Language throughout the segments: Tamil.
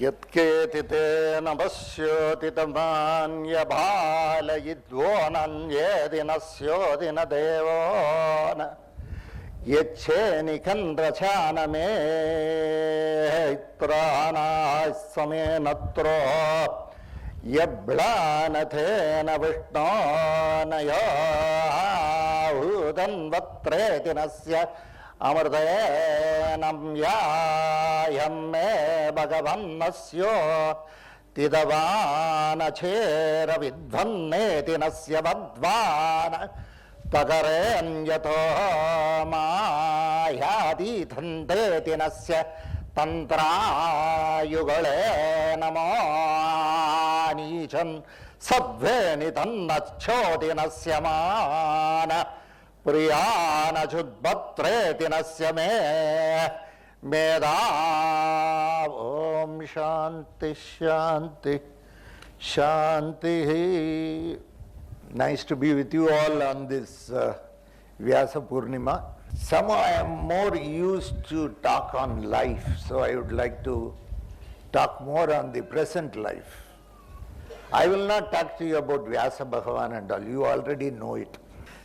यत्केतिते नमस्योतितमान्यभालयिद्वोनन्येदिनस्योति न देवो न यच्छेनिकन्द्रचानमे इत्रानास्समे नत्रो यब्लानथेन विष्णो नयोदन्वत्रेति नस्य अमृतेनं यायं मे भगवन्नस्यो तिदवानचेरविध्वन्नेति नस्य वद्वान तकरेऽन्यतो मायातीथन्तेति नस्य तन्त्रायुगळे नमो नीचन् सद्वेनि तन्नच्छोति नस्य मान प्रियानचुद्भत्रेति नस्य मे मेधा ओम शांति शांति शांति. Nice to be with you all on this Vyasa Poornima. Somehow I am more used to talk on life, so I would like to talk more on the present life. I will not talk to you about Vyasa Bhagavan and all. You already know it.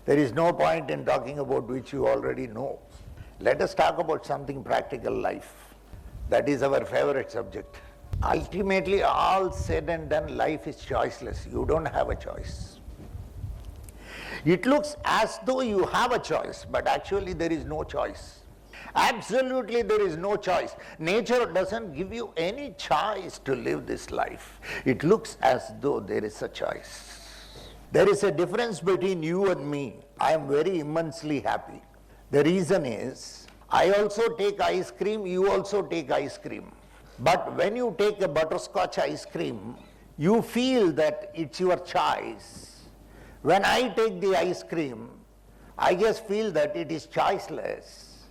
There is no point in talking about which you already know. Let us talk about something practical life. That is our favorite subject. Ultimately, all said and done, life is choiceless. You don't have a choice. It looks as though you have a choice, but actually there is no choice. Absolutely there is no choice. Nature doesn't give you any choice to live this life. It looks as though there is a choice. There is a difference between you and me. I am very immensely happy. The reason is, I also take ice cream, you also take ice cream. But when you take a butterscotch ice cream, you feel that it's your choice. When I take the ice cream, I just feel that it is choiceless.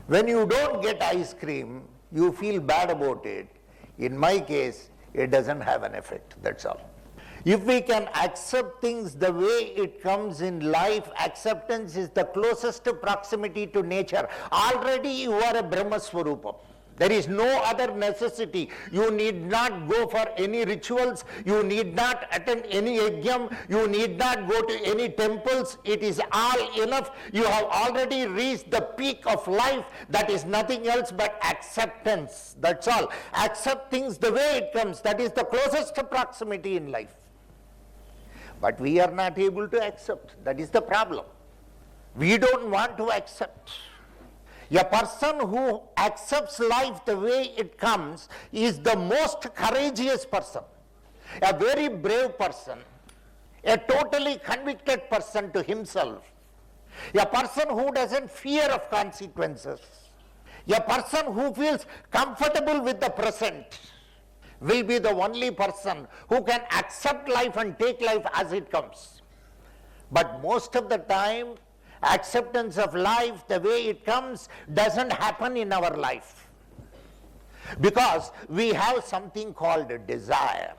When you don't get ice cream, you feel bad about it. In my case, it doesn't have an effect, that's all. If we can accept things the way it comes in life, acceptance is the closest proximity to nature. Already you are a Brahma Swarupam. There is no other necessity. You need not go for any rituals. You need not attend any yajnam. You need not go to any temples. It is all enough. You have already reached the peak of life. That is nothing else but acceptance. That's all. Accept things the way it comes. That is the closest proximity in life. But we are not able to accept. That is the problem. We don't want to accept. A person who accepts life the way it comes is the most courageous person, a very brave person, a totally convicted person to himself, a person who doesn't fear of consequences, a person who feels comfortable with the present will be the only person who can accept life and take life as it comes. But most of the time, acceptance of life the way it comes doesn't happen in our life, because we have something called desire.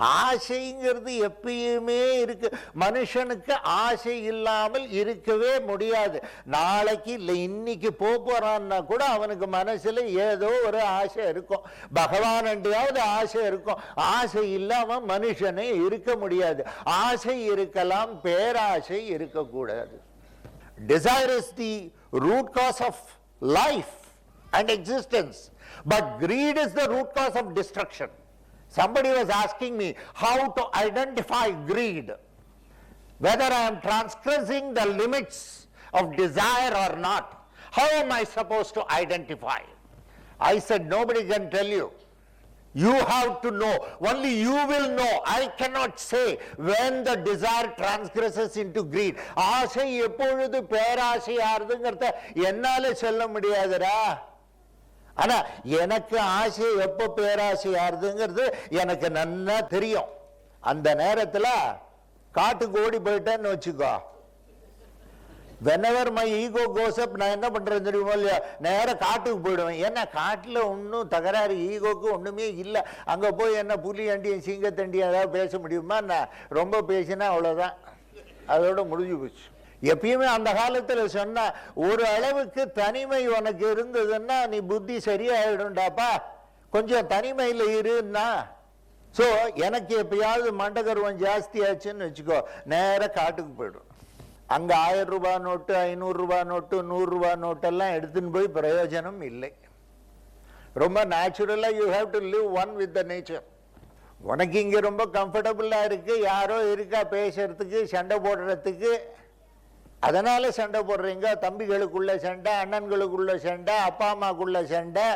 ஆசைங்கிறது எப்பயுமே இருக்கு. மனுஷனுக்கு ஆசை இல்லாமல் இருக்கவே முடியாது. நாளைக்கு இல்லை இன்னைக்கு போறான்னா கூட அவனுக்கு மனசுல ஏதோ ஒரு ஆசை இருக்கும். பகவான் என்றாவது ஆசை இருக்கும். ஆசை இல்லாம மனுஷனே இருக்க முடியாது. ஆசை இருக்கலாம், பேராசை இருக்கக்கூடாது. Desire is the root cause of life and existence, but greed is the root cause of destruction. Somebody was asking me how to identify greed, whether I am transgressing the limits of desire or not. How am I supposed to identify? I said, nobody can tell you. You have to know. Only you will know. I cannot say when the desire transgresses into greed. ஆசை எப்பொழுது பேராசை ஆறுதுங்கிறத என்னால சொல்ல முடியாதுடா. ஆனா எனக்கு ஆசை எப்போ பேராசை ஆறுதுங்கிறது எனக்கு நல்லா தெரியும். அந்த நேரத்தில் காட்டுக்கு ஓடி போயிட்டேன்னு வச்சுக்கோ. whenever my ego goes up, நான் என்ன பண்றேன்னு தெரியுமா இல்லையா, நேரம் காட்டுக்கு போயிடுவேன். ஏன்னா காட்டில் ஒன்றும் தகராறு ஈகோக்கு ஒன்றுமே இல்லை. அங்கே போய் என்ன புலி அண்டியும் சிங்கத்தண்டியும் ஏதாவது பேச முடியுமா? நான் ரொம்ப பேசினா அவ்வளோதான், அதோட முடிஞ்சு போச்சு. எப்பயுமே அந்த காலத்தில் சொன்ன ஒரு அளவுக்கு தனிமை உனக்கு இருந்ததுன்னா நீ புத்தி சரியாயிடும்டாப்பா, கொஞ்சம் தனிமையில் இருன்னா. ஸோ எனக்கு எப்பயாவது மண்டகர்வம் ஜாஸ்தி ஆச்சுன்னு வச்சுக்கோ, நேராக காட்டுக்கு போய்டும். அங்கே 1000 ரூபாய் நோட்டு, 500 ரூபாய் நோட்டு, 100 ரூபாய் நோட்டெல்லாம் எடுத்துன்னு போய் பிரயோஜனம் இல்லை. ரொம்ப நேச்சுரலாக you have to live one with the nature. உனக்கு இங்கே ரொம்ப கம்ஃபர்டபுளாக இருக்குது, யாரோ இருக்கா பேசுறதுக்கு, சண்டை போடுறதுக்கு, அதனால சண்டை போடுறீங்க. தம்பிகளுக்குள்ள சண்டை, அண்ணன்களுக்குள்ள சண்டை, அப்பா அம்மாக்குள்ள சண்டை,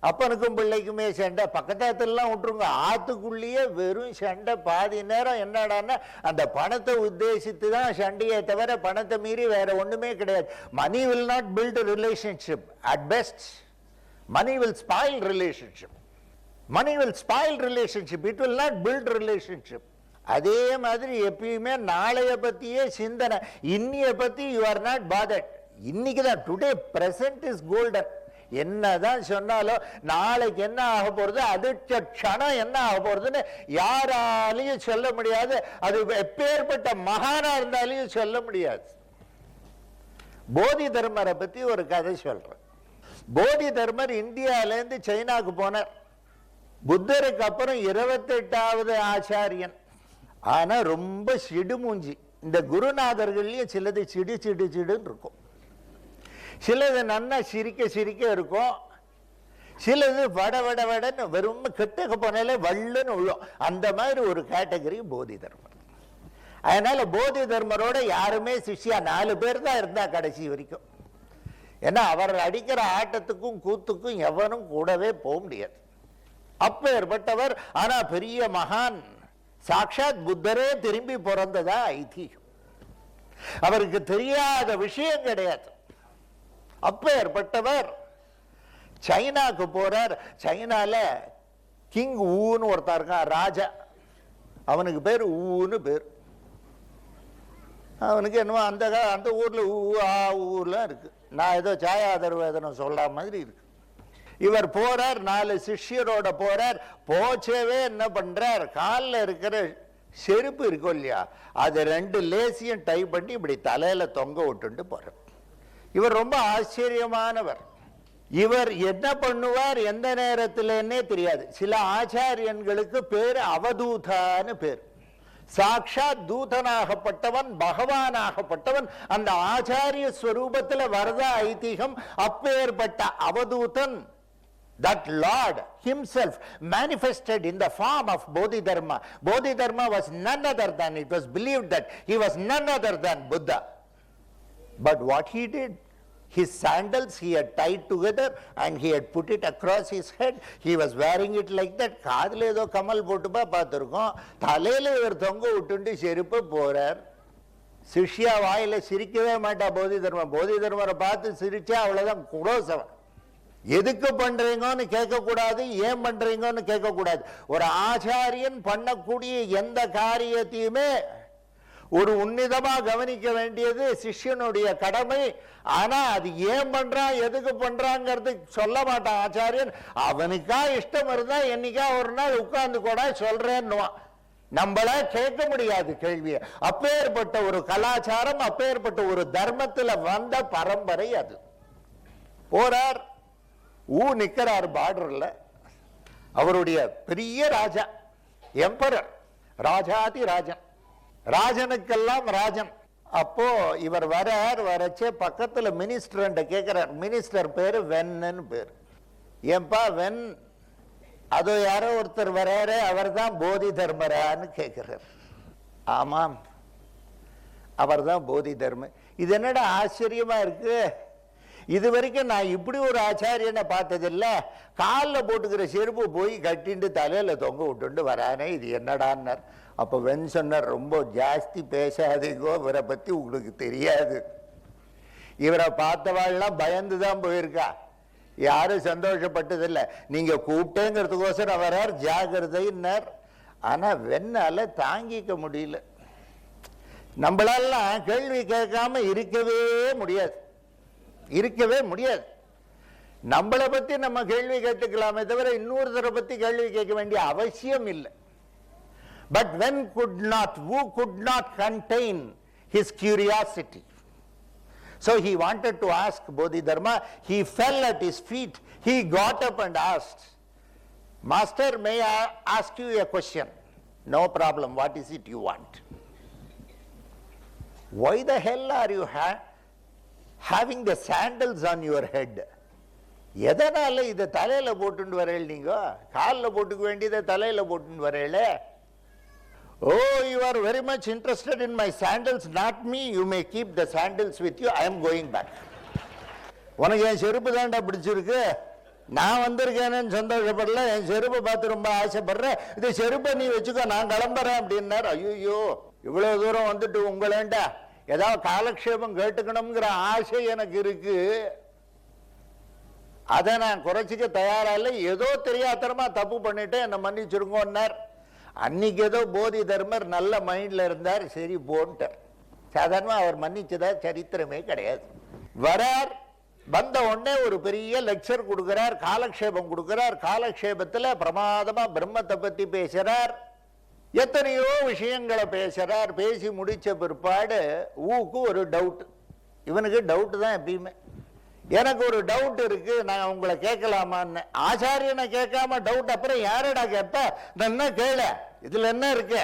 அப்பனுக்கும் பிள்ளைக்குமே சண்டை. பக்கத்தாத்துலாம் விட்டுருங்க, ஆத்துக்குள்ளேயே வெறும் சண்டை. பாதி நேரம் என்னடான்னா அந்த பணத்தை உத்தேசித்து தான் சண்டையை தவிர பணத்தை மீறி வேற ஒண்ணுமே கிடையாது. Money will not build relationship. At best money will spoil relationship. Money will spoil relationship. It will not build relationship. அதே மாதிரி எப்பயுமே நாளைய பத்தியே சிந்தனை. இன்னைய பத்தி யூ ஆர் நாட் பாதர்ட். இன்னைக்கு தான், டுடே பிரசன்ட் இஸ் கோல்டன். என்னதான் சொன்னாலும் நாளைக்கு என்ன ஆக போறது, அடுத்த க்ஷணம் என்ன ஆக போறதுன்னு யாராலையும் சொல்ல முடியாது. அது எப்பேற்பட்ட மகானா இருந்தாலையும் சொல்ல முடியாது. போதி தர்மரை பத்தி ஒரு கதை சொல்றேன். போதி தர்மர் இந்தியாவிலேருந்து சைனாக்கு போனார். புத்தருக்கு அப்புறம் 28வது ஆச்சாரியன். ஆனா ரொம்ப சிடுமூஞ்சி. இந்த குருநாதர்கள்லயும் சிலது சிடு சிடு சிடுன்னு இருக்கும், சிலது நன்னா சிரிக்க சிரிக்க இருக்கும், சிலது வட வட வடன்னு வெறும் கெட்டுக்க போனாலே வள்ளுன்னு விழும். அந்த மாதிரி ஒரு கேட்டகரி போதி தர்மர். அதனால போதி தர்மரோட யாருமே சிஷ்யா 4 பேர் தான் இருந்தா கடைசி வரைக்கும். ஏன்னா அவர் அடிக்கிற ஆட்டத்துக்கும் கூத்துக்கும் எவனும் கூடவே போக முடியாது. அப்பேற்பட்டவர். ஆனா பெரிய மகான், சாட்சாத் புத்தரே திரும்பி பிறந்ததா ஐதீகம். அவருக்கு தெரியாத விஷயம் கிடையாது. அப்பேற்பட்டவர் சைனாக்கு போறார். சைனால கிங் ஊன்னு ஒருத்தர் இருக்கான், ராஜா. அவனுக்கு பேர் ஊன்னு பேர். அவனுக்கு என்னமோ அந்த ஊர்ல ஊர்லாம் இருக்கு. நான் ஏதோ சாயாதர்வேதனம் சொல்ற மாதிரி இருக்கு. இவர் போறார், 4 சிஷ்யரோட போறார். போச்சவே என்ன பண்றார், காலில் இருக்கிற செருப்பு இருக்கும் இல்லையா, அது 2 லேசியும் டை பண்ணி இப்படி தலையில தொங்க விட்டுட்டு போறார். இவர் ரொம்ப ஆச்சரியமானவர். இவர் என்ன பண்ணுவார் எந்த நேரத்திலன்னே தெரியாது. சில ஆச்சாரியன்களுக்கு பேர் அவதூதான்னு பேர். சாட்சாத் தூதனாகப்பட்டவன், பகவானாகப்பட்டவன் அந்த ஆச்சாரிய ஸ்வரூபத்தில் வரதா ஐதீகம். அப்பேற்பட்ட அவதூதன், that Lord himself manifested in the form of Bodhidharma. Bodhidharma was none other than, it was believed that he was none other than Buddha. But what he did, his sandals he had tied together and he had put it across his head. He was wearing it like that. காதுல ஏதோ கமல் போட்டுப்பா பார்த்துருக்கோம், தலையில இவர் தொங்க விட்டுண்டு செருப்பு போறார். சிஷ்யா வாயில சிரிக்கவே மாட்டா போதி தர்மம். போதி தர்மரை பார்த்து சிரிச்சா அவ்வளவுதான் குரோசவன். எதுக்கு பண்றீங்கன்னு கேட்கக்கூடாது, ஏன் பண்றீங்கன்னு கேட்கக்கூடாது. ஒரு ஆச்சாரியன் பண்ணக்கூடிய எந்த காரியத்தையுமே ஒரு உன்னிதமா கவனிக்க வேண்டியது சிஷ்யனுடைய கடமை. ஆனா அது ஏன் பண்றான், எதுக்கு பண்றாங்கிறது சொல்ல மாட்டான் ஆச்சாரியன். அவனுக்கா இஷ்டம் இருந்தா என்னைக்கா ஒரு நாள் உட்கார்ந்து கூட சொல்றேன்னுவான். நம்மள கேட்க முடியாது கேள்வியை. அப்பேற்பட்ட ஒரு கலாச்சாரம், அப்பேற்பட்ட ஒரு தர்மத்துல வந்த பரம்பரை அது. போறார், நிக்கிறார் பார்டர்ல. அவருடைய பெரிய ராஜா, எம்பரர், ராஜாதி ராஜன், ராஜனுக்கெல்லாம் ராஜன். அப்போ இவர் வரச்சே பக்கத்துல மினிஸ்டர் கேட்கிறார். மினிஸ்டர் பேரு வென்னு பேரு. ஏன்பா வென், அதோ யாரோ ஒருத்தர் வராரு, அவர் தான் போதி தர்மரான்னு கேட்கிறார். ஆமாம், அவர் தான் போதி தர்மர். இது என்னடா ஆச்சரியமா இருக்கு, இது வரைக்கும் நான் இப்படி ஒரு ஆச்சாரியனை பார்த்ததில்ல. காலில் போட்டுக்கிற செருப்பு போய் கட்டிண்டு தலையில தொங்க விட்டுண்டு வரானே, இது என்னடான்னார். அப்போ வென் சொன்னார், ரொம்ப ஜாஸ்தி பேசாதீங்கோ, இவரை பத்தி உங்களுக்கு தெரியாது. இவரை பார்த்தவாள்லாம் பயந்து தான் போயிருக்கா, யாரும் சந்தோஷப்பட்டதில்லை. நீங்க கூப்பிட்டேங்கிறதுக்கோசரம் வரார், ஜாகிரதைன்னார். ஆனா வெண்ணால தாங்கிக்க முடியல. நம்மளாலாம் கேள்வி கேட்காம இருக்கவே முடியாது, இருக்கவே முடியாது. நம்மளை பத்தி நம்ம கேள்வி கேட்டுக்கலாமே தவிர இன்னொருத்தரை பத்தி கேள்வி கேட்க வேண்டிய அவசியம் இல்லை. But when who could not contain his curiosity, so he wanted to ask Bodhidharma. He fell at his feet, he got up and asked, Master, may I ask you a question? No problem. What is it you want? Why the hell are you having the sandals on your head? எதனால இதை தலையில போட்டுட்டு வரேள் நீங்க? காலில் போட்டுக்க வேண்டியதை தலையில போட்டுட்டு வரேள? Oh, you are very much interested in my sandals, not me. You may keep the sandals with you. I am going back. உனக்கு என் செருப்பு தாண்டா பிடிச்சிருக்கு. நான் வந்திருக்கேன்னு சந்தோஷப்படல, என் செருப்பை பார்த்து ரொம்ப ஆசைப்படுறேன். இந்த செருப்பை நீ வச்சுக்கோ, நான் கிளம்புறேன் அப்படின்னார். ஐயோ, இவ்வளவு தூரம் வந்துட்டு உங்களேண்டா ஏதாவது காலக்ஷேபம் கேட்டுக்கணுங்கிற ஆசை எனக்கு இருக்கு, அதை நான் குறைச்சிக்க தயாரா இல்லை, ஏதோ தெரியாதனமா தப்பு பண்ணிட்டு என்னை மன்னிச்சிருங்கன்னார். அன்னைக்கு ஏதோ போதி தர்மர் நல்ல மைண்ட்ல இருந்தார், சரி போன்ட்டார். சாதாரணமா அவர் மன்னிச்சதா சரித்திரமே கிடையாது. வரார், வந்த உடனே ஒரு பெரிய லெக்சர் கொடுக்கிறார், காலக்ஷேபம் கொடுக்கிறார். காலக்ஷேபத்தில் பிரமாதமா பிரம்மத்தை பத்தி பேசுறார், எத்தனையோ விஷயங்களை பேசுறார். பேசி முடிச்ச பிற்பாடு ஊக்கு ஒரு டவுட். இவனுக்கு டவுட் தான் எப்பயுமே. எனக்கு ஒரு டவுட் இருக்கு, நான் உங்களை கேட்கலாமான்னு. ஆச்சாரியனை கேட்காம டவுட் அப்புறம் யாரடா கேட்ப? என்ன கேள, இதுல என்ன இருக்கு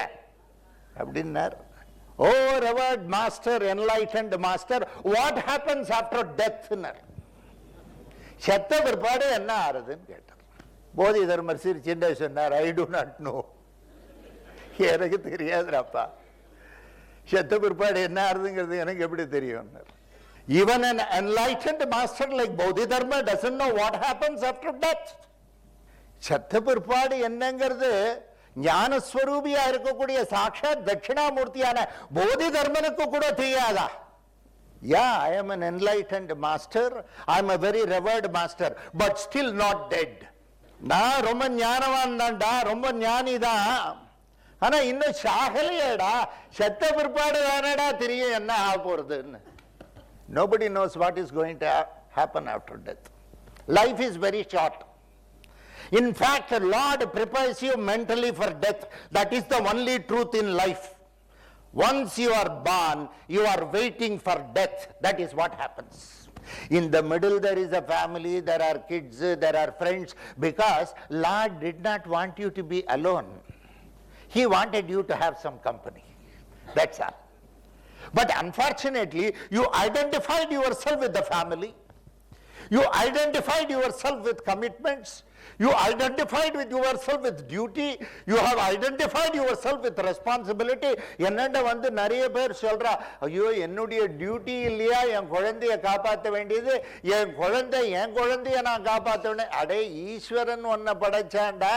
அப்படின்னார். Oh revered master, enlightened master, what happens after death? செத்த பிற்பாடு என்ன ஆறுதுன்னு கேட்டார். போதி தர்மர் சிரிச்சுட்டே சொன்னார், ஐ டு நாட் நோ, எனக்கு தெரியாதுப்பா, செத்த பிற்பாடு என்ன ஆறுதுங்கிறது எனக்கு எப்படி தெரியும்? Even an enlightened master like Bodhidharma doesn't know what happens after death. செத்த பிற்பாடு என்னங்கிறது ஞானஸ்வரூபியா இருக்கக்கூடிய சாட்சாத் தட்சிணாமூர்த்தியான போதி தர்மனுக்கு கூட தெரியாதா? Yeah, I am an enlightened master, I am a very revered master, but still not dead. நான் ரொம்ப ஞானவான் தான்டா, ரொம்ப ஞானி தான், ஆனா இன்னும் சாகலையேடா, செத்த பிற்பாடு தானடா தெரியும் என்ன ஆக போறதுன்னு. Nobody knows what is going to happen after death. Life is very short. In fact, the Lord prepares you mentally for death. That is the only truth in life. Once you are born, you are waiting for death. That is what happens. In the middle there is a family, there are kids, there are friends, because Lord did not want you to be alone. He wanted you to have some company. That's all. But unfortunately, you identified yourself with the family, you identified yourself with commitments, you identified with yourself with duty, you have identified yourself with responsibility. என்னண்ட வந்து நிறைய பேர் சொல்றா, ஐயோ என்னுடைய டியூட்டி இல்லையா என் குழந்தைய காப்பாற்ற வேண்டியது, என் குழந்தைய நான் காப்பாற்றணும். அடே, ஈஸ்வரன் உன்னை படைச்சாண்டா,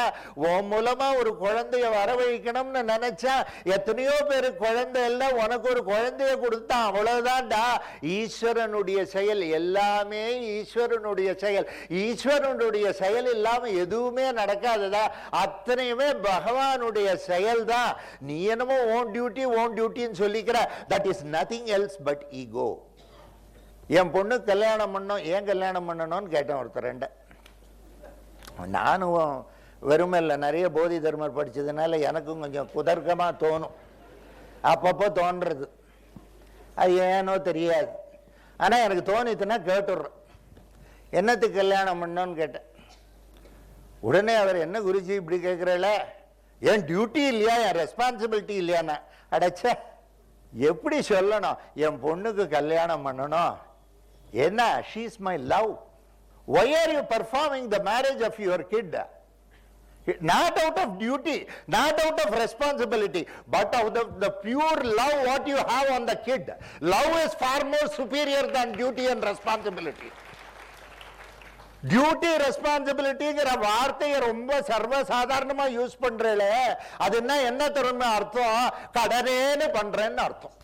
உன் மூலமா ஒரு குழந்தைய வரவழைக்கணும்னு நினைச்சா எத்தனையோ பேரு குழந்தை இல்லை, உனக்கு ஒரு குழந்தைய கொடுத்தான், அவ்வளவுதான்டா. ஈஸ்வரனுடைய செயல் எல்லாமே ஈஸ்வரனுடைய செயல். ஈஸ்வரனுடைய செயல் இல்லாம எதுவுமே நடக்காததா? அத்தனையுமே பகவானுடைய செயல் தான். நீ என்னமோ ஓன் டியூட்டின்னு சொல்லிக்கிற, that is nothing else but ego. என் பொண்ணு கல்யாணம் பண்ணோம், ஏன் கல்யாணம் பண்ணணும்னு கேட்டேன் ஒருத்தர். நானும் வெறுமையில் நிறைய போதி தர்மர் படிச்சதுனால எனக்கும் கொஞ்சம் குதர்க்கமா தோணும், அப்பப்போ தோன்றது. அது ஏனோ தெரியாது, ஆனா எனக்கு தோணித்துன்னா கேட்டுடுறேன். என்னத்துக்கு கல்யாணம் பண்ணோன்னு கேட்டேன். உடனே அவர், என்ன குருஜி இப்படி கேட்கிறல, என் டியூட்டி இல்லையா, என் ரெஸ்பான்சிபிலிட்டி இல்லையானா? அடைச்ச, எப்படி சொல்லணும், என் பொண்ணுக்கு கல்யாணம் பண்ணணும், என்ன, she is my love. Why are you performing the marriage of your kid? Not out of duty, not out of responsibility, but out of the pure love what you have on the kid. Love is far more superior than duty and responsibility. Duty ரெஸ்பான்சிபிலிட்டிங்கிற வார்த்தையை ரொம்ப சர்வசாதாரணமா யூஸ் பண்றேல, அது என்ன தெரியுமா அர்த்தம்? கடனேன்னு பண்றேன்னு அர்த்தம்.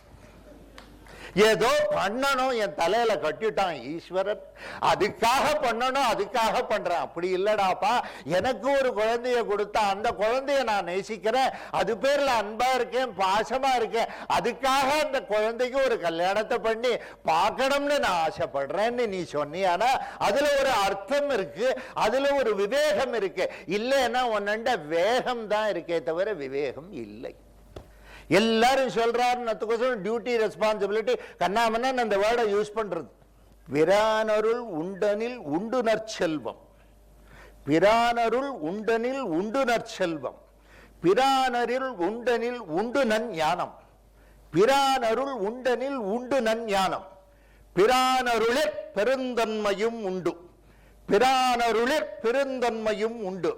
ஏதோ பண்ணணும், என் தலையில கட்டிட்டான் ஈஸ்வரன், அதுக்காக பண்ணணும், அதுக்காக பண்றேன். அப்படி இல்லடாப்பா, எனக்கு ஒரு குழந்தைய கொடுத்தா அந்த குழந்தைய நான் நேசிக்கிறேன், அது பேர்ல அன்பா இருக்கேன், பாசமா இருக்கேன், அதுக்காக அந்த குழந்தைக்கு ஒரு கல்யாணத்தை பண்ணி பார்க்கணும்னு நான் ஆசைப்படுறேன்னு நீ சொன்னியானா அதுல ஒரு அர்த்தம் இருக்கு, அதுல ஒரு விவேகம் இருக்கு. இல்லைன்னா உன்னண்ட வேகம் தான் இருக்கே தவிர விவேகம் இல்லை. எல்லாரும் சொல்றாருன்னு டியூட்டி ரெஸ்பான்சிபிலிட்டி கண்ணாமன்னா அந்த வேர்டை யூஸ் பண்றது. பிரானருள் உண்டனில் உண்டுனர் செல்வம், பிரானருள் உண்டனில் உண்டு நற்செல்வம், பிரானரில் உண்டனில் உண்டு நஞ்ஞானம், பிரானருள் உண்டனில் உண்டு நஞ்ஞானம், பிரானருளிற் பெருந்தன்மையும் உண்டு, பிரானருளிற் பெருந்தன்மையும் உண்டு,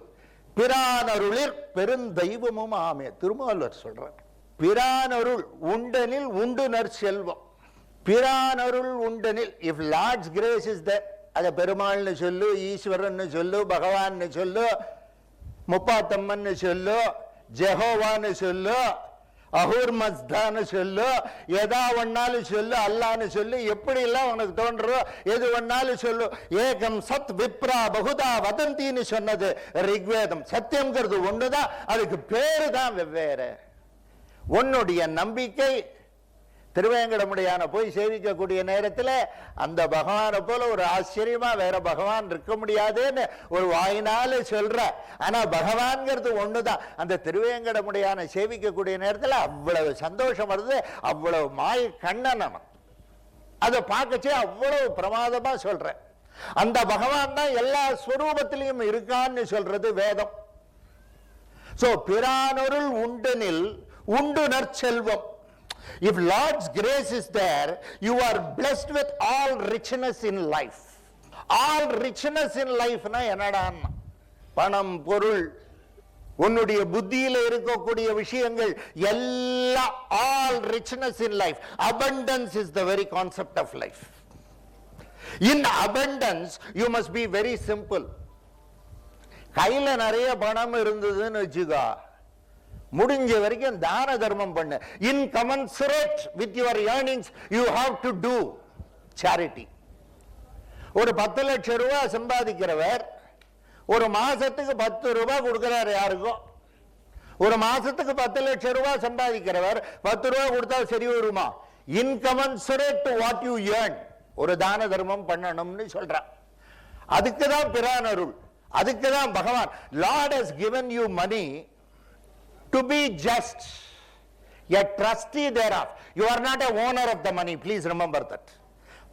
பிரானருளிற் பெருந்தெய்வமும் ஆமே. திருமூலர் சொல்றார், பிரானருள் உண்டனில் உண்டு நற்செல்வம், பிரானருள் உண்டனில். If lord's grace is there, அத பெருமாள்னு சொல்லு, ஈஸ்வரன் சொல்லு, பகவான் சொல்லு, முப்பாத்தம்மன் சொல்லு, ஜெகோவான்னு சொல்லு, அஹூர் மஸ்தான்னு சொல்லு, எதா ஒன்னாலும் சொல்லு, அல்லான்னு சொல்லு, எப்படி எல்லாம் உனக்கு தோன்றோ எது ஒன்னாலும் சொல்லு. ஏகம் சத் விப்ரா பகுதா வதந்தின்னு சொன்னது ரிக்வேதம். சத்தியம்ங்கிறது ஒண்ணுதான், அதுக்கு பேரு தான் வெவ்வேறு. உன்னுடைய நம்பிக்கை திருவேங்கடமுடியான போய் சேவிக்கக்கூடிய நேரத்தில் அந்த பகவானை போல ஒரு ஆச்சரியமா வேற பகவான் இருக்க முடியாதுன்னு ஒரு வாயினால சொல்ற. ஆனா பகவான்கிறது ஒண்ணுதான். அந்த திருவேங்கடமுடியான சேவிக்கக்கூடிய நேரத்தில் அவ்வளவு சந்தோஷம் வருது, அவ்வளவு மாய கண்ணனம். அதை பார்க்கச்சே அவ்வளவு பிரமாதமா சொல்றேன். அந்த பகவான் தான் எல்லா ஸ்வரூபத்திலையும் இருக்கான்னு சொல்றது வேதம். சோ பிரானொருள் உண்டனில் உண்டு நற்செல்வம். If Lord's grace is there, you are blessed with all richness in life. All richness in life na என்னடா? பணம், பொருள், உன்னுடைய புத்தியில இருக்கக்கூடிய விஷயங்கள் எல்லாம், all richness in life. Abundance is the very concept of life. In abundance you must be very simple. கையில நிறைய பணம் இருந்ததுன்னு வச்சுக்கோ, முடிஞ்ச வரைக்கும் தான தர்மம் பண்ணு. Incommensurate with your earnings you have to do charity. ஒரு 10 லட்சம் ரூபாய் சம்பாதிக்கிறவர் ஒரு மாசத்துக்கு 10 ரூபாய் கொடுக்கிறார் யாருக்கும். ஒரு மாசத்துக்கு 10 லட்சம் ரூபாய் சம்பாதிக்கிறவர் 10 ரூபாய் கொடுத்தா சரி வருமா? Incommensurate to what you earn ஒரு தான தர்மம் பண்ணணும்னு சொல்றான். அதுக்குதான் பிரானருள், அதுக்குதான் பகவான். Lord has given you money to be just, a trustee thereof. You are not a owner of the money, please remember that.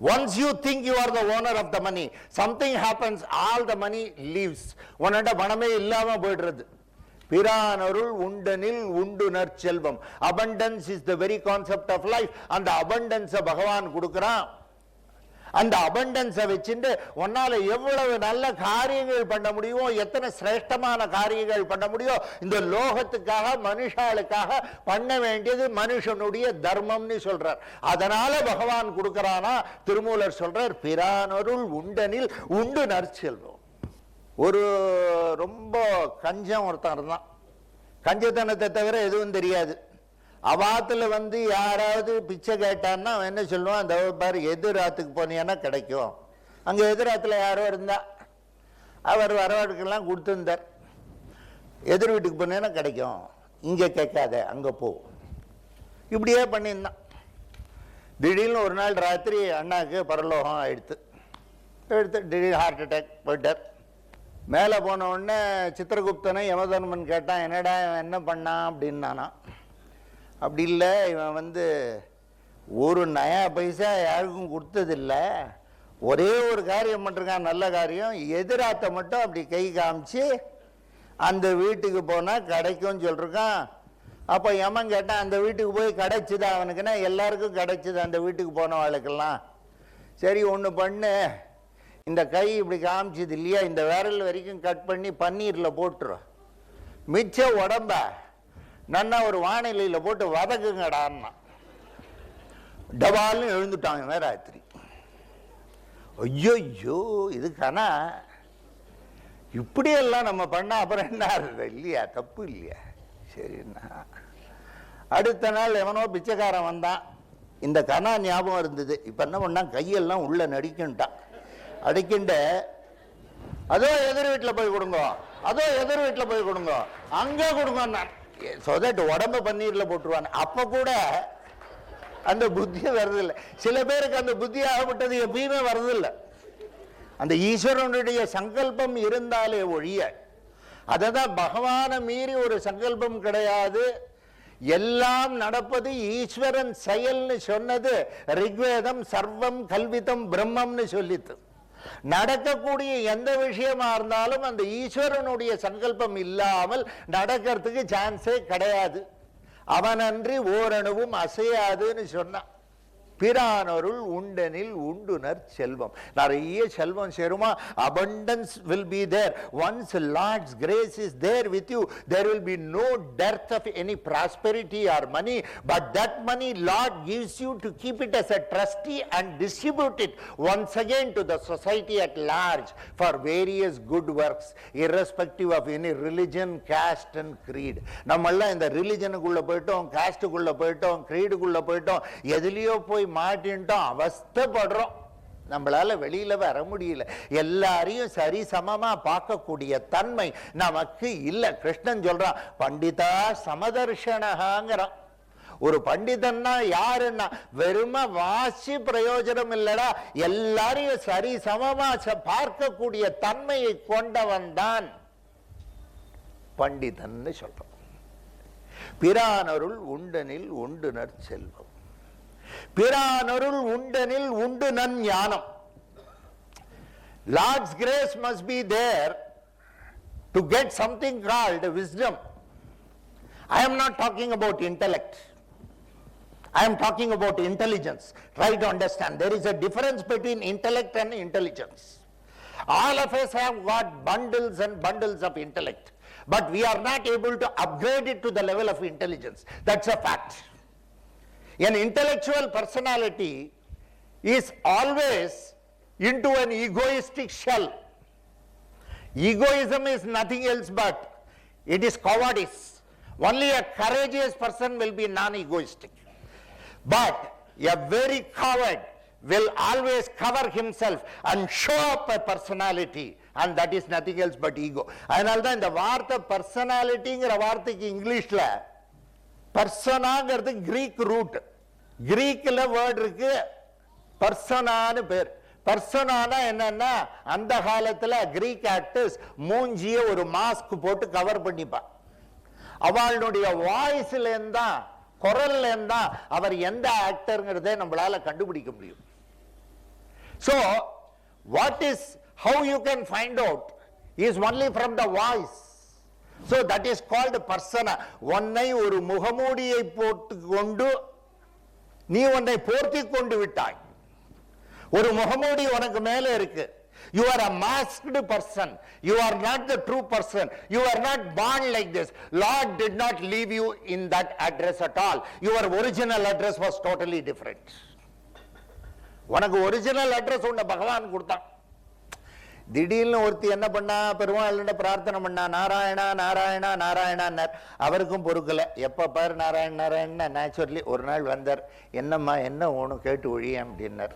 Once you think you are the owner of the money, something happens, all the money leaves. உன்னோட பணமே இல்லாம போயிடுறது. பிரானருள் உண்டனில் உண்டு நற்செல்வம். abundance is the very concept of life. அந்த abundance பகவான் கொடுக்கிறான். அந்த abundance வச்சுட்டு உன்னால எவ்வளவு நல்ல காரியங்கள் பண்ண முடியுமோ, எத்தனை சிரேஷ்டமான காரியங்கள் பண்ண முடியும். இந்த லோகத்துக்காக, மனுஷாளுக்காக பண்ண வேண்டியது மனுஷனுடைய தர்மம்னு சொல்றார். அதனால பகவான் கொடுக்கிறானா. திருமூலர் சொல்றார், பிரானருள் உண்டனில் உண்டு நற்செல்வம். ஒரு ரொம்ப கஞ்சம் ஒருத்தன் இருந்தான். கஞ்சத்தனத்தை தவிர எதுவும் தெரியாது. அவாத்துல யாராவது பிச்சை கேட்டான்னா அவன் என்ன சொல்லுவான், அந்த பாரு எதிராத்துக்கு போனீங்கன்னா கிடைக்கும். அங்க எதிராத்துல யாரோ இருந்தா அவர் வரவாடுக்கெல்லாம் கொடுத்துருந்தார். எதிர் வீட்டுக்கு போனீங்கன்னா கிடைக்கும், இங்க கேட்காத அங்க போ. இப்படியே பண்ணியிருந்தான். திடீர்னு ஒரு நாள் ராத்திரி அண்ணாக்கு பரலோகம் எடுத்து திடீர் ஹார்ட் அட்டாக் போயிட்டார். மேலே போன உடனே சித்திரகுப்தனை யமதர்மன் கேட்டான், என்னடா என்ன பண்ணான் அப்படின்னானா. அப்படி இல்லை, இவன் ஒரு நயா பைசா யாருக்கும் கொடுத்ததில்லை, ஒரே ஒரு காரியம் பண்ணிருக்கான், நல்ல காரியம். எதிராத்த மட்டும் அப்படி கை காமிச்சு அந்த வீட்டுக்கு போனால் கிடைக்கும் சொல்லிருக்கான். அப்போ யமன் கேட்டான், அந்த வீட்டுக்கு போய் கிடைச்சிதா அவனுக்குன்னா? எல்லாருக்கும் கிடைச்சிது அந்த வீட்டுக்கு போனவாளுக்கெல்லாம். சரி ஒன்று பண்ணு, இந்த கை இப்படி காமிச்சது இல்லையா, இந்த விரல் வரைக்கும் கட் பண்ணி பன்னீரில் போட்டுரும், மிச்ச உடம்ப நன்னா ஒரு வானிலையில் போட்டு வதக்குங்கடான்னா. டபால்னு எழுந்துட்டாங்க ராத்திரி. ஐயோ இதுக்கானா இப்படியெல்லாம் நம்ம பண்ணா அப்புறம் என்ன ஆகுது இல்லையா, தப்பு இல்லையா? சரிண்ணா. அடுத்த நாள் எவனோ பிச்சைக்காரன் வந்தான். இந்த கனா ஞாபகம் இருந்தது. இப்போ என்ன பண்ணான், கையெல்லாம் உள்ள நடிக்கின்ட்டான். அடிக்கின்ற அதோ எதிர் வீட்டில் போய் கொடுங்க, அதோ எதிர் வீட்டில் போய் கொடுங்க, அங்கே கொடுங்க, சொதட்டு உடம்பு பன்னீரில் போட்டுருவான். அப்போ கூட அந்த புத்தி வருதில்லை. சில பேருக்கு அந்த புத்தி ஆகப்பட்டது எப்பயுமே வருதில்லை. அந்த ஈஸ்வரனுடைய சங்கல்பம் இருந்தாலே ஒழிய, அததான் பகவானை மீறி ஒரு சங்கல்பம் கிடையாது. எல்லாம் நடப்பது ஈஸ்வரன் செயல்னு சொன்னது ரிக்வேதம். சர்வம் கல்விதம் பிரம்மம்னு சொல்லித்து. நடக்கக்கூடிய எந்த விஷயமா இருந்தாலும் அந்த ஈஸ்வரனுடைய சங்கல்பம் இல்லாமல் நடக்கிறதுக்கு சான்ஸே கிடையாது. அவனன்றி ஓரணுவும் அசையாதுன்னு சொன்னான். பிரானருள் உண்டனில் உண்டுனர் செல்வம். நிறைய செல்வம் சேருமா? abundance will be there. Once Lord's grace is there with you, there will be no dearth of any prosperity or money, but that money Lord gives you to keep it as a trustee and distribute it once again to the society at large for various good works, irrespective of any religion, caste and creed. நம்மெல்லாம் இந்த ரிலிஜனுக்குள்ள போயிட்டோம், காஸ்டுக்குள்ள போயிட்டோம், creedக்குள்ள போயிட்டோம், எதுலயோ போய் மாட்டின்ட்டோம், அவஸ்தைப்படுறோம். நம்மளால வெளியில வர முடியல. எல்லாரையும் சரி சமமா பார்க்கக்கூடிய தன்மை நமக்கு இல்ல. கிருஷ்ணன் சொல்றான், பண்டிதா சமதர்ஷனகாங்கிறான். ஒரு பண்டிதன்னா யாருன்னா வெறும வாசி பிரயோஜனம் இல்லடா, எல்லாரையும் சரி சமமா பார்க்கக்கூடிய தன்மையை கொண்டவன் தான் பண்டிதன் சொல்றான். பிரானருள் உண்டனில் உண்டுனர் செல்வம். பிரானருள் உண்டனில் உண்டு நன் ஞானம். Lord's grace must be there to get something called wisdom. I am not talking about intellect. I am talking about intelligence. Try to understand. There is a difference between intellect and intelligence. All of us have got bundles and bundles of intellect, but we are not able to upgrade it to the level of intelligence. That's a fact. An intellectual personality is always into an egoistic shell. Egoism is nothing else but it is cowardice. Only a courageous person will be non-egoistic. But a very coward will always cover himself and show up a personality, and that is nothing else but ego. அதனால்தான் இந்த வார்த்தை பர்சனாலிட்டிங்கிற வார்த்தைக்கு இங்கிலீஷ்ல பர்சனாங்கிறது கிரீக் ரூட். கிரீக்ல வேர்ட் இருக்கு, பர்சனான்னு பேர். பர்சனானா என்னன்னா, அந்த காலத்துல கிரீக் ஆக்டர்ஸ் மூஞ்சிய ஒரு மாஸ்க் போட்டு கவர் பண்ணிப்பா. அவளுடைய வாய்ஸ்ல இருந்தா, குரல்ல இருந்தா அவர் எந்த ஆக்டர்ங்கிறதே நம்மளால கண்டுபிடிக்க முடியும். So what is, how you can find out is only from the voice. So that is called persona. உன்னை ஒரு முகமூடியை போட்டு கொண்டு நீ உன்னை போர்த்தி கொண்டு விட்டாய். ஒரு முகமூடி உனக்கு மேலே இருக்கு. You are a masked person. You are not the true person. You are not born like this. Lord did not leave you in that address at all. Your original address was totally different. உனக்கு ஒரிஜினல் அட்ரஸ் உன்னை பகவான் கொடுத்தான். திடீர்னு ஒருத்தி என்ன பண்ணா, பெருமாள்கிட்ட பிரார்த்தனை பண்ணா, நாராயணா நாராயணா நாராயணான்னார். அவருக்கும் பொறுக்கல. எப்ப பாரு நாராயண நாராயணா. நேச்சுரலி ஒரு நாள் வந்தார். என்னம்மா என்ன ஒன்று கேட்டு ஒழியேன் அப்படின்னார்.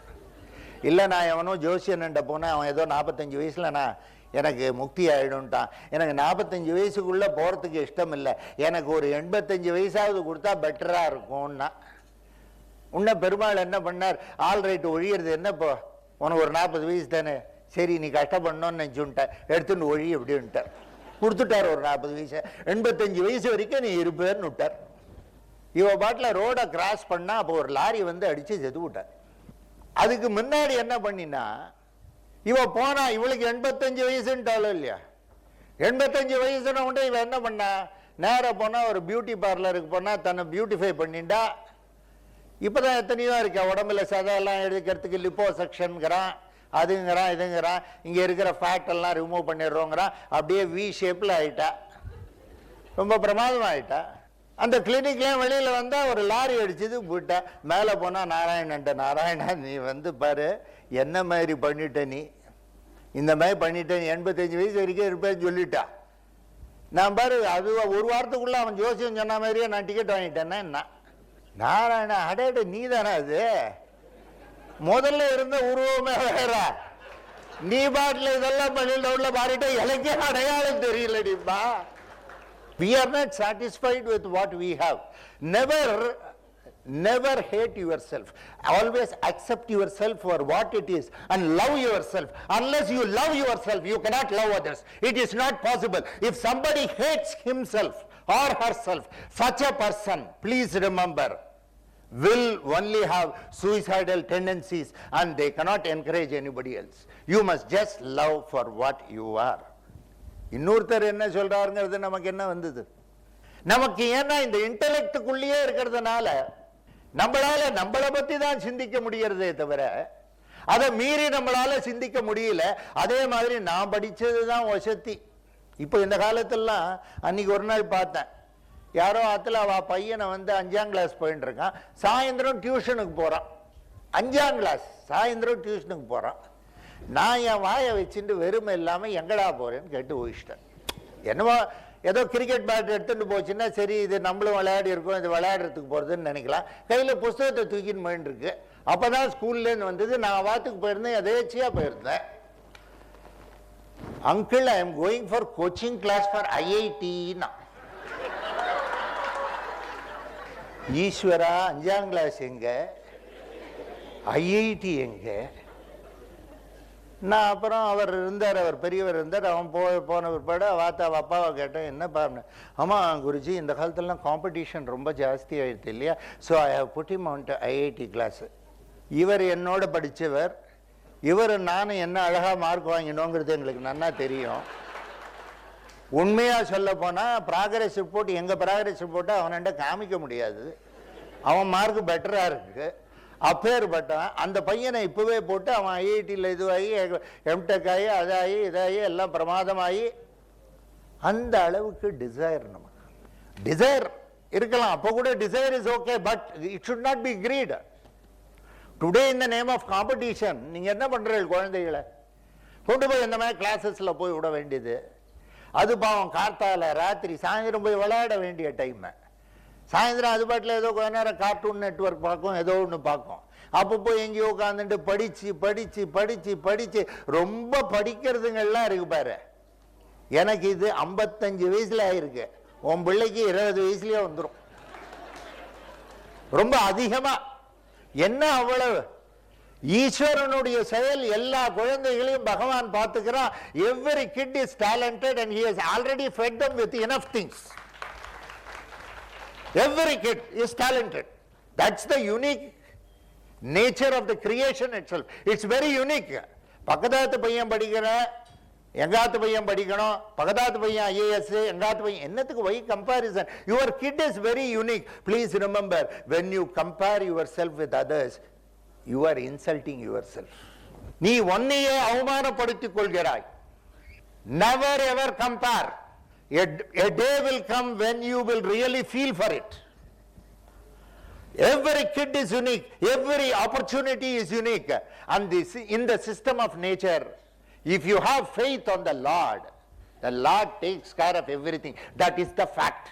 இல்லை, நான் எவனோ ஜோசியன்ட்ட போனேன், அவன் ஏதோ 45 வயசுல நான் எனக்கு முக்தி ஆயிடும்ட்டான். எனக்கு 45 வயசுக்குள்ள போறதுக்கு இஷ்டம் இல்லை, எனக்கு ஒரு 85 வயசாவது கொடுத்தா பெட்டரா இருக்கும்னா. உன்ன பெருமாள் என்ன பண்ணார், ஆல் ரைட் ஒழியறது என்னப்போ, உனக்கு ஒரு 40 வயசு தானே, சரி நீ கஷ்டப்படணும்னு நினச்சுட்டார், எடுத்துட்டு ஒழி எப்படின்ட்டார். கொடுத்துட்டார் ஒரு 40 வயசு. 85 வயசு வரைக்கும் நீ இருப்பேன்னு விட்டார். இவ பாட்டில் ரோட கிராஸ் பண்ணா, அப்போ ஒரு லாரி வந்து அடிச்சு செத்து விட்டார். அதுக்கு முன்னாடி என்ன பண்ணினா, இவ போனா, இவளுக்கு 85 வயசுன்ட்டாலும் இல்லையா, 85 வயசுன உண்டு இவ என்ன பண்ணா, நேராக போனா ஒரு பியூட்டி பார்லருக்கு போனா தன்னை பியூட்டிஃபை பண்ணிண்டா. இப்பதான் எத்தனையோ இருக்கா, உடம்புல சதையெல்லாம் எடுக்கிறதுக்கு லிப்போ செக்ஷனுங்கிறான், அதுங்கிறான் இதுங்கிறான், இங்க இருக்கிற ஃபேட் எல்லாம் ரிமூவ் பண்ணிடுறோங்கிறான். அப்படியே வி ஷேப்ல ஆயிட்டா, ரொம்ப பிரமாதம் ஆயிட்டா. அந்த கிளினிக்லாம் வெளியில வந்தா ஒரு லாரி அடிச்சது போயிட்டா. மேல போனா நாராயணன்ட்ட, நாராயணா நீ வந்து பாரு என்ன மாதிரி பண்ணிட்ட, நீ இந்த மாதிரி பண்ணிட்ட, 85 வயசு வரைக்கும் இருப்பேன்னு சொல்லிட்டா. நான் பாரு அது ஒரு வாரத்துக்குள்ள அவன் ஜோசியம் சொன்ன மாதிரியே நான் டிக்கெட் வாங்கிட்டேன்னா என்ன. நாராயணா, அடையிட நீ தானே அது, முதல்ல இருந்த உருவமே வேற, நீ பாட்டில் இதெல்லாம் பண்ணிட்டு மாறிட்ட, எனக்கே அடையாளம் தெரியலடிப்பா. We are not satisfied with what we have. Never hate yourself. Always accept yourself for what it is and love yourself. Unless you love yourself, you cannot love others. It is not possible. If somebody hates himself or herself, such a person, please remember, will only have suicidal tendencies and they cannot encourage anybody else. You must just love for what you are. இன்னொருத்தர் என்ன சொல்றாருங்கிறது நமக்கு என்ன வந்தது? நமக்கு ஏன்னா இந்த இன்டெலெக்டுக்குள்ளேயே இருக்கிறதுனால நம்மளை பத்தி தான் சிந்திக்க முடியறதே தவிர அதை மீறி நம்மளால சிந்திக்க முடியல. அதே மாதிரி நான் படிச்சது தான் வசதி. இப்போ இந்த காலத்திலாம் அன்னைக்கு ஒரு நாள் பார்த்தேன், யாரோ ஆத்துல அவ பையனை 5ஆம் கிளாஸ் போயிட்டு இருக்கான், சாயந்தரம் டியூஷனுக்கு போறான். 5ஆம் கிளாஸ் சாயந்தரம் டியூஷனுக்கு போறான். நான் என் வாயை வச்சுட்டு வெறுமை இல்லாமல் எங்கடா போறேன்னு கேட்டு ஓயிச்சிட்டேன். என்னவோ ஏதோ கிரிக்கெட் பேட் எடுத்துட்டு போச்சுன்னா சரி, இது நம்மளும் விளையாடி இருக்கோம், இது விளையாடுறதுக்கு போறதுன்னு நினைக்கலாம். கையில் புஸ்தகத்தை தூக்கின்னு போயிட்டு இருக்கு. அப்பதான் ஸ்கூல்லேருந்து வந்தது. நான் வாத்துக்கு போயிருந்தேன், எதேச்சியா போயிருந்தேன். Uncle, I am going for coaching class for ஐஐடின்னா. ஈஸ்வரா, 5ஆம் கிளாஸ் எங்க, ஐஐடி எங்க? நான் அப்புறம் அவர் பெரியவர் இருந்தார். அவன் போன பிற்பாடு வாத்தா அப்பாவை கேட்டேன், என்னப்பா? ஆமாம் குருஜி, இந்த காலத்துலலாம் காம்படிஷன் ரொம்ப ஜாஸ்தி ஆகிடுது இல்லையா, so I have put him on to IIT class. இவர் என்னோட படித்தவர். இவர் நானும் என்ன அழகாக மார்க் வாங்கினோங்கிறது எங்களுக்கு நன்னா தெரியும். உண்மையாக சொல்ல போனால் ப்ராக்ரஸ் ரிப்போர்ட், எங்கள் ப்ராக்ரஸ் ரிப்போர்ட்டை அவன்கிட்ட காமிக்க முடியாது. அவன் மார்க் பெட்டராக இருக்குது. அப்பேற்பட்டான் அந்த பையனை இப்போவே போட்டு அவன் ஐஐடியில் இதுவாகி எம்டெக் ஆகி அதாகி இதாகி எல்லாம் பிரமாதமாகி, அந்த அளவுக்கு டிசைர். நமக்கு டிசைர் இருக்கலாம், அப்போ கூட desire is okay, but it should not be greed. Today in the name of competition நீங்கள் என்ன பண்ணுறீங்க? குழந்தைகளை கொண்டு போய் இந்த மாதிரி கிளாஸஸில் போய் விட வேண்டியது. அது பாவம் கார்த்தால ராத்திரி சாயந்தரம் போய் விளையாட வேண்டிய டைமை, சாயந்தரம் அது பாட்டில் ஏதோ கொஞ்ச நேரம் கார்ட்டூன் நெட்வொர்க் பார்க்கும், ஏதோ ஒன்று பார்க்கும். அப்போ போய் எங்கேயோ உட்காந்துட்டு படித்து படித்து படித்து படித்து ரொம்ப படிக்கிறதுங்கெல்லாம் இருக்கு பாரு. எனக்கு இது 55 வயசுல ஆயிருக்கு, உன் பிள்ளைக்கு 20 வயசுலயே வந்துடும். ரொம்ப அதிகமா என்ன அவ்வளவு? ஈஸ்வரனுடைய செயல். எல்லா குழந்தைகளையும் பகவான் பார்த்துக்கிறான். Every kid is talented and he has already fed them with enough things. Every kid is talented. That's the unique nature of the creation itself. It's very unique. பக்கத்தாத்து பையன் படிக்கிற, எங்காத்து பையன் படிக்கணும், பக்கத்தாத்து பையன் ஐஏஎஸ், எங்காத்து பையன் என்னத்துக்கு? Why comparison? Your kid is very unique. Please remember, when you compare yourself with others, you are insulting yourself. நீ உன்னையே அவமானப்படுத்திக் கொள்கிறாய். Never ever compare. A day will come when you will really feel for it. Every kid is unique. Every opportunity is unique. And this, in the system of nature, if you have faith on the Lord takes care of everything. That is the fact.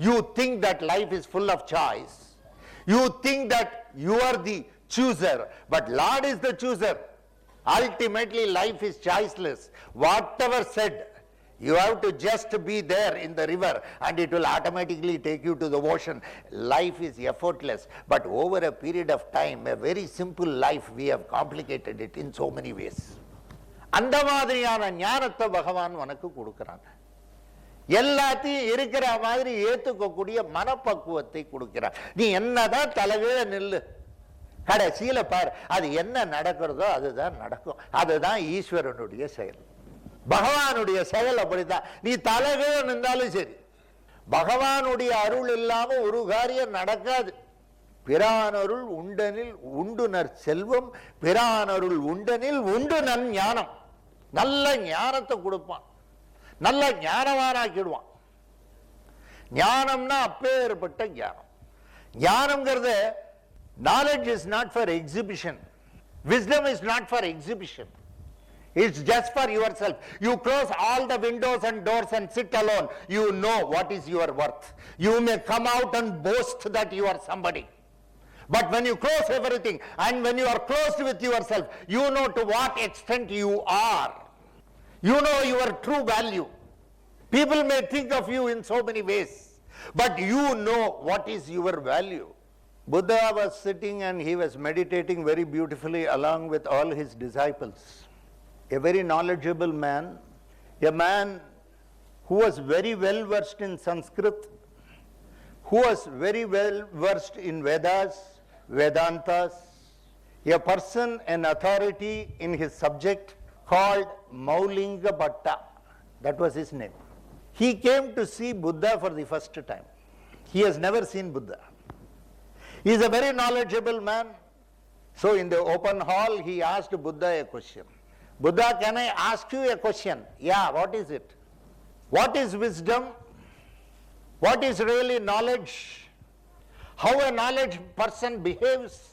You think that life is full of choice. You think that you are the chooser, but Lord is the chooser. Ultimately, life is choiceless. Whatever said, you have to just be there in the river and it will automatically take you to the ocean. Life is effortless, but over a period of time, a very simple life, we have complicated it in so many ways. அந்த மாதிரியான ஞானத்தை பகவான் உனக்கு கொடுக்கிறான். எல்லாத்தையும் இருக்கிற மாதிரி ஏத்துக்கக்கூடிய மனப்பக்குவத்தை கொடுக்கிறான். நீ என்னதான் தலைகீழ நில்லு, கடைசியில பார், அது என்ன நடக்கிறதோ அதுதான் நடக்கும். அதுதான் ஈஸ்வரனுடைய செயல். பகவானுடைய செயல் அப்படித்தான். நீ தலைகீழ நின்றாலும் சரி, பகவானுடைய அருள் இல்லாம ஒரு காரியம் நடக்காது. பிரானருள் உண்டனில் உண்டுனர் செல்வம், பிரானருள் உண்டனில் உண்டு நன் ஞானம். நல்ல ஞானத்தை கொடுப்பான், நல்ல ஞானவானாக்கிடுவான். ஞானம்னா அப்பேற்பட்ட ஞானம். ஞானம்ங்கிறது knowledge is not for exhibition. Wisdom is not for exhibition. It's just for yourself. You close all the windows and doors and sit alone. You know what is your worth. You may come out and boast that you are somebody. But when you close everything and when you are closed with yourself, you know to what extent you are. You know your true value. People may think of you in so many ways, but you know what is your value. Buddha was sitting and he was meditating very beautifully along with all his disciples. A very knowledgeable man, a man who was very well versed in Sanskrit, who was very well versed in Vedas, Vedantas, a person, an authority in his subject, called Maulinga Bhatta. That was his name. He came to see Buddha for the first time. He has never seen Buddha. He is a very knowledgeable man. So in the open hall, he asked Buddha a question. Buddha, can I ask you a question? Yeah, what is it? What is wisdom? What is really knowledge? How a knowledge person behaves?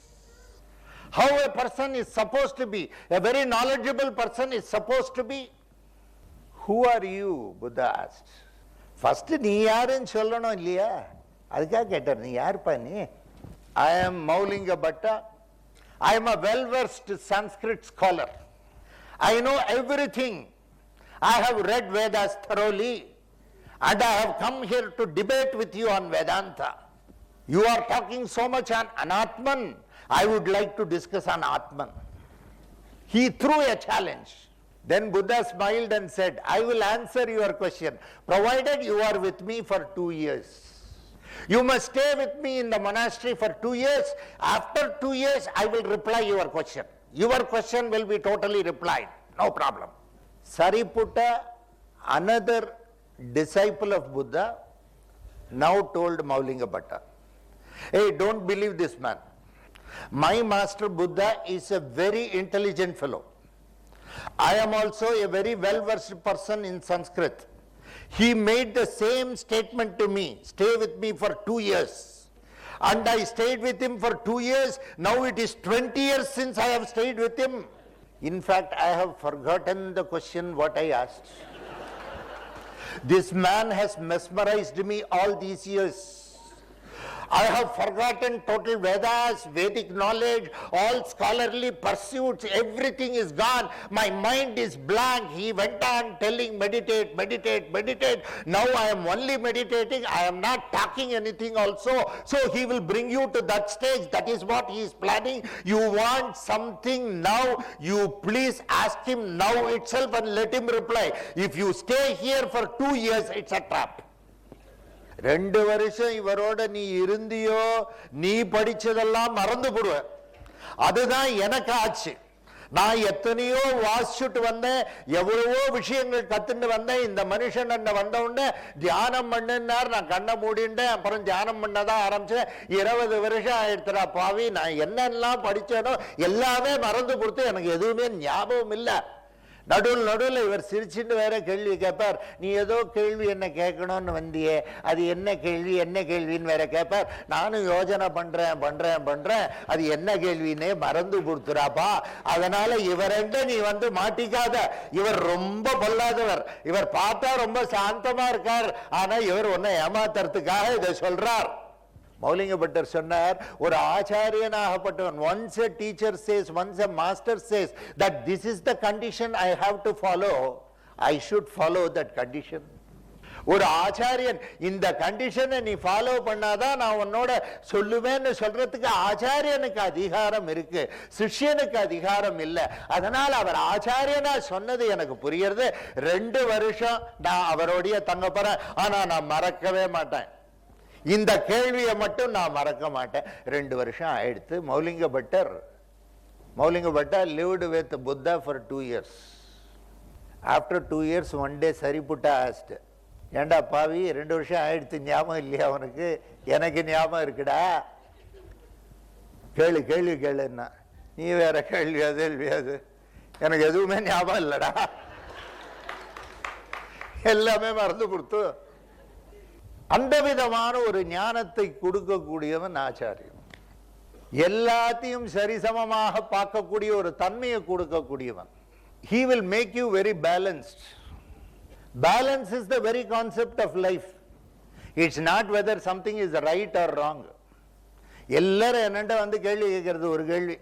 How a person is supposed to be? A very knowledgeable person is supposed to be? Who are you? Buddha asked. First, நீ யாருன்னு சொல்லணும் இல்லையா? அதுக்காக கேட்டார், நீ யாருப்பா நீ? I am Maulinga Bhatta. I am a well-versed Sanskrit scholar. I know everything. I have read Vedas thoroughly. And I have come here to debate with you on Vedanta. You are talking so much on Anatman. I would like to discuss on Atman. He threw a challenge. Then Buddha smiled and said, I will answer your question, provided you are with me for 2 years. You must stay with me in the monastery for 2 years. After 2 years, I will reply your question. Your question will be totally replied. No problem. Sariputta, another disciple of Buddha, now told Maulinga Bhatta, hey, don't believe this man. My master Buddha is a very intelligent fellow. I am also a very well-versed person in Sanskrit. He made the same statement to me, stay with me for 2 years. And I stayed with him for 2 years. Now it is 20 years since I have stayed with him. In fact, I have forgotten the question what I asked. This man has mesmerized me all these years. I have forgotten total Vedas, Vedic knowledge, all scholarly pursuits, everything is gone. My mind is blank. He went on telling, meditate, meditate, meditate. Now I am only meditating. I am not talking anything also. So he will bring you to that stage. That is what he is planning. You want something now, you please ask him now itself and let him reply. If you stay here for 2 years, it's a trap. 2 வருஷம் இவரோட நீ இருந்தியோ, நீ படிச்சதெல்லாம் மறந்து போடுவ. அதுதான் எனக்கு ஆச்சு. நான் எத்தனையோ வாசிச்சுட்டு வந்தேன், எவ்வளவோ விஷயங்கள் கத்துட்டு வந்தேன். இந்த மனுஷன் என்ன வந்த உடனே தியானம் பண்ணுனார், நான் கண்ணை மூடிண்டேன். அப்புறம் தியானம் பண்ணதான் ஆரம்பிச்சேன். 20 வருஷம் ஆயிடுத்துடா பாவி, நான் என்னெல்லாம் படிச்சேனோ எல்லாமே மறந்து கொடுத்து எனக்கு எதுவுமே ஞாபகம் இல்லை. நடுவில் இவர் சிரிச்சுட்டு வேற கேள்வி கேட்பார். நீ ஏதோ கேள்வி என்ன கேட்கணும்னு வந்தியே, அது என்ன கேள்வின்னு வேற கேட்பார். நானும் யோஜனை பண்றேன், அது என்ன கேள்வின்னே மறந்து கொடுத்துறாப்பா. அதனால இவரெண்ட நீ வந்து மாட்டிக்காத. இவர் ரொம்ப பொல்லாதவர். இவர் பார்த்தா ரொம்ப சாந்தமா இருக்கார், ஆனா இவர் ஒன்ன ஏமாத்துறதுக்காக இதை சொல்றார். Maulinga Bhatta சொன்னார், ஒரு ஆச்சாரியனாகப்பட்டவன், once a teacher says, once a master says that this is the condition I have to follow, I should follow that condition. ஒரு ஆச்சாரியன் இந்த கண்டிஷனை நீ ஃபாலோ பண்ணாதான் நான் உன்னோட சொல்லுவேன்னு சொல்றதுக்கு ஆச்சாரியனுக்கு அதிகாரம் இருக்கு, சிஷ்யனுக்கு அதிகாரம் இல்லை. அதனால அவர் ஆச்சாரியனா சொன்னது எனக்கு புரியுறது. 2 வருஷம் நான் அவரோடைய தங்க போறேன், ஆனா நான் மறக்கவே மாட்டேன். இந்த கேள்வியை மட்டும் நான் மறக்க மாட்டேன். 2 வருஷம் ஆயிடுத்து. Maulinga Bhatta lived with Buddha for 2 years. After 2 years, one day Sariputta asked, ஏண்டா பாவி, 2 வருஷம் ஆயிடுத்து, ஞாபகம் இல்லையா அவனுக்கு? எனக்கு ஞாபகம் இருக்குடா. கேளுன்னா, நீ வேற கேள்வி அது எனக்கு எதுவுமே ஞாபகம் இல்லடா, எல்லாமே மறந்து கொடுத்து. அந்த விதமான ஒரு ஞானத்தை கொடுக்கக்கூடியவன் ஆச்சாரியன். எல்லாத்தையும் சரிசமமாக பார்க்கக்கூடிய ஒரு தன்மையை கொடுக்கக்கூடியவன். He will make you very balanced. Balance is the very concept of life. It's not whether something is right or wrong. எல்லாரும் என்னண்ட வந்து கேள்வி கேட்கறது ஒரு கேள்வி,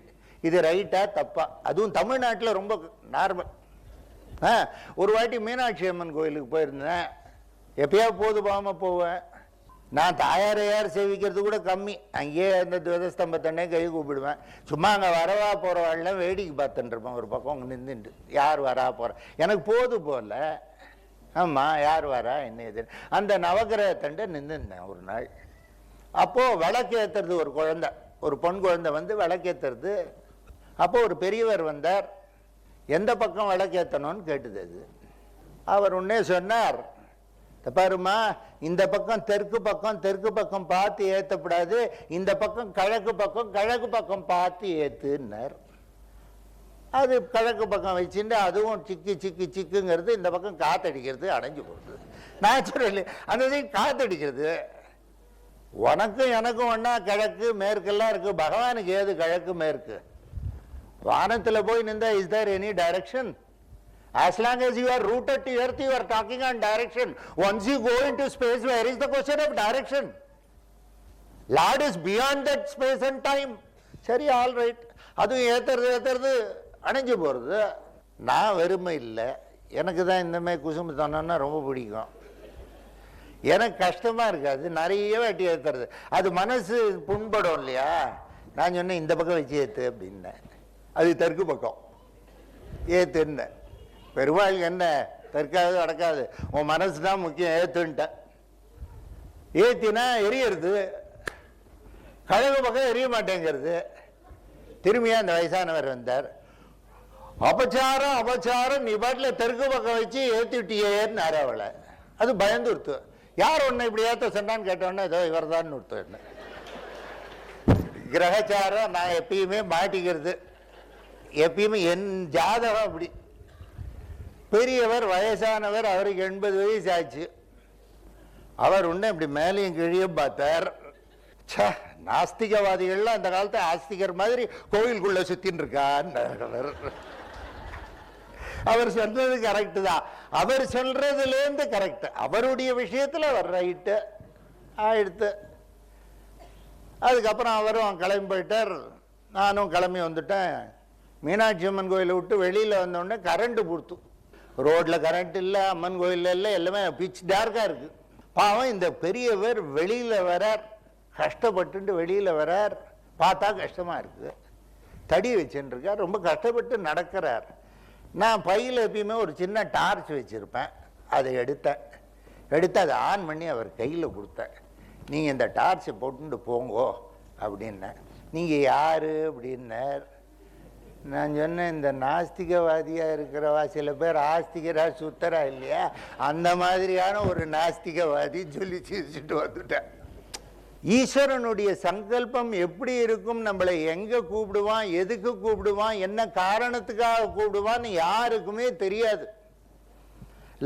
இது ரைட்டா தப்பா. அதுவும் தமிழ்நாட்டில் ரொம்ப நார்மல். ஒரு வாட்டி மீனாட்சி அம்மன் கோயிலுக்கு போயிருந்தேன். எப்பயா போவேன். நான் தாயாரையார் சேவிக்கிறது கூட கம்மி. அங்கேயே அந்த துவதஸ்தம்பத்தன்னே கை கூப்பிடுவேன். சும்மா அங்கே வரவா போகிறவாள்லாம் வேடிக்கை பார்த்துட்டு இருப்பேன். ஒரு பக்கம் அங்கே நின்றுட்டு யார் வரா போகிற, எனக்கு போல. ஆமாம், யார் வரா என்ன இது. அந்த நவகிரகத்தண்டை நின்றுருந்தேன் ஒரு நாள். அப்போது விளக்கேற்றுறது ஒரு குழந்தை, ஒரு பொன் குழந்தை வந்து விளக்கேற்றுறது. அப்போது ஒரு பெரியவர் வந்தார். எந்த பக்கம் விளக்கேற்றணும்னு கேட்டுது அது. அவர் உடனே சொன்னார், பாருமா, இந்த பக்கம் தெற்கு பக்கம் பார்த்து ஏற்றப்படாது, இந்த பக்கம் கிழக்கு பக்கம் பார்த்து ஏற்றுன்னார். அது கிழக்கு பக்கம் வச்சுட்டு அதுவும் சிக்குங்கிறது, இந்த பக்கம் காத்தடிக்கிறது, அடைஞ்சு போகுது. நேச்சுரலி அந்த காத்தடிக்கிறது. உனக்கும் எனக்கும் ஒன்னா கிழக்கு மேற்கெல்லாம் இருக்கு, பகவானுக்கு ஏது கிழக்கு மேற்கு? வானத்தில் போய் நின்றா is there any direction? As long as you are rooted to earth, you are talking on direction. Once you go into space, where is the question of direction? Lord is beyond that space and time. சரி, ஆல் ரைட். அதுவும் ஏத்துறது அணைஞ்சு போகிறது. நான் வெறுமை இல்லை, எனக்கு தான் இந்த மாதிரி குசும்பு தோணுன்னா ரொம்ப பிடிக்கும். எனக்கு கஷ்டமாக இருக்காது, நிறைய வாட்டி ஏற்றுறது. அது மனசு புண்படும் இல்லையா? நான் சொன்னேன் இந்த பக்கம் வச்சு ஏற்று அப்படின்னேன். அது தெற்கு பக்கம் ஏற்றுன்னேன். பெருமாளுக்கு என்ன தெற்காது அடக்காது, உன் மனசு தான் முக்கியம், ஏற்றுன்ட்டேன். ஏற்றினா எரியறது, கிழக்கு பக்கம் எரிய மாட்டேங்கிறது. திரும்பியா அந்த வயசானவர் வந்தார். அபச்சாரம் நீ பாட்டில் தெற்கு பக்கம் வச்சு ஏற்றிட்டியேன்னு அவளை. அது பயந்து கொடுத்து, யார் ஒன்று இப்படி ஏற்ற சொன்னான்னு கேட்டோன்னே ஏதோ இவர் தான் கொடுத்து. என்ன கிரகச்சாரம் நான் எப்பயுமே மாட்டிக்கிறது, எப்பயுமே என் ஜாதகம் அப்படி. பெரியவர் வயசானவர், அவருக்கு 80 வயசு ஆச்சு. அவர் உடனே இப்படி மேலேயும் கீழேயும் பார்த்தார். நாஸ்திகவாதிகள்லாம் அந்த காலத்து ஆஸ்திகர் மாதிரி கோவிலுக்குள்ள சுத்தின்னு இருக்கார். அவர் சொல்றது கரெக்டு தான், அவர் சொல்றதுலேருந்து கரெக்ட், அவருடைய விஷயத்தில் அவர் ரைட்டு ஆயிடுத்து. அதுக்கப்புறம் அவரும் கிளம்பி போயிட்டார், நானும் கிளம்பி வந்துட்டேன். மீனாட்சி அம்மன் கோயிலை விட்டு வெளியில் வந்தோடனே கரண்ட்டு கொடுத்து. ரோட்டில் கரண்ட் இல்லை, அம்மன் கோயிலில் இல்லை, எல்லாமே பிச் டார்க்காக இருக்குது. பாவம் இந்த பெரியவர் வெளியில் வரார், கஷ்டப்பட்டு வெளியில் வரார். பார்த்தா கஷ்டமாக இருக்குது, தடி வச்சுருக்கார், ரொம்ப கஷ்டப்பட்டு நடக்கிறார். நான் பையில் எப்பயுமே ஒரு சின்ன டார்ச் வச்சுருப்பேன், அதை எடுத்து அதை ஆன் பண்ணி அவர் கையில் கொடுத்தேன். நீங்கள் இந்த டார்ச்சை போட்டுட்டு போங்கோ அப்படின்னேன். நீங்கள் யார் அப்படின்னார். நான் சொன்னேன், இந்த நாஸ்திகவாதியாக இருக்கிறவா சில பேர் ஆஸ்திகரா சுத்தரா இல்லையா, அந்த மாதிரியான ஒரு நாஸ்திகவாதி சொல்லி சிரிச்சுட்டு வந்துட்டேன். ஈஸ்வரனுடைய சங்கல்பம் எப்படி இருக்கும், நம்மளை எங்கே கூப்பிடுவான், எதுக்கு கூப்பிடுவான், என்ன காரணத்துக்காக கூப்பிடுவான்னு யாருக்குமே தெரியாது.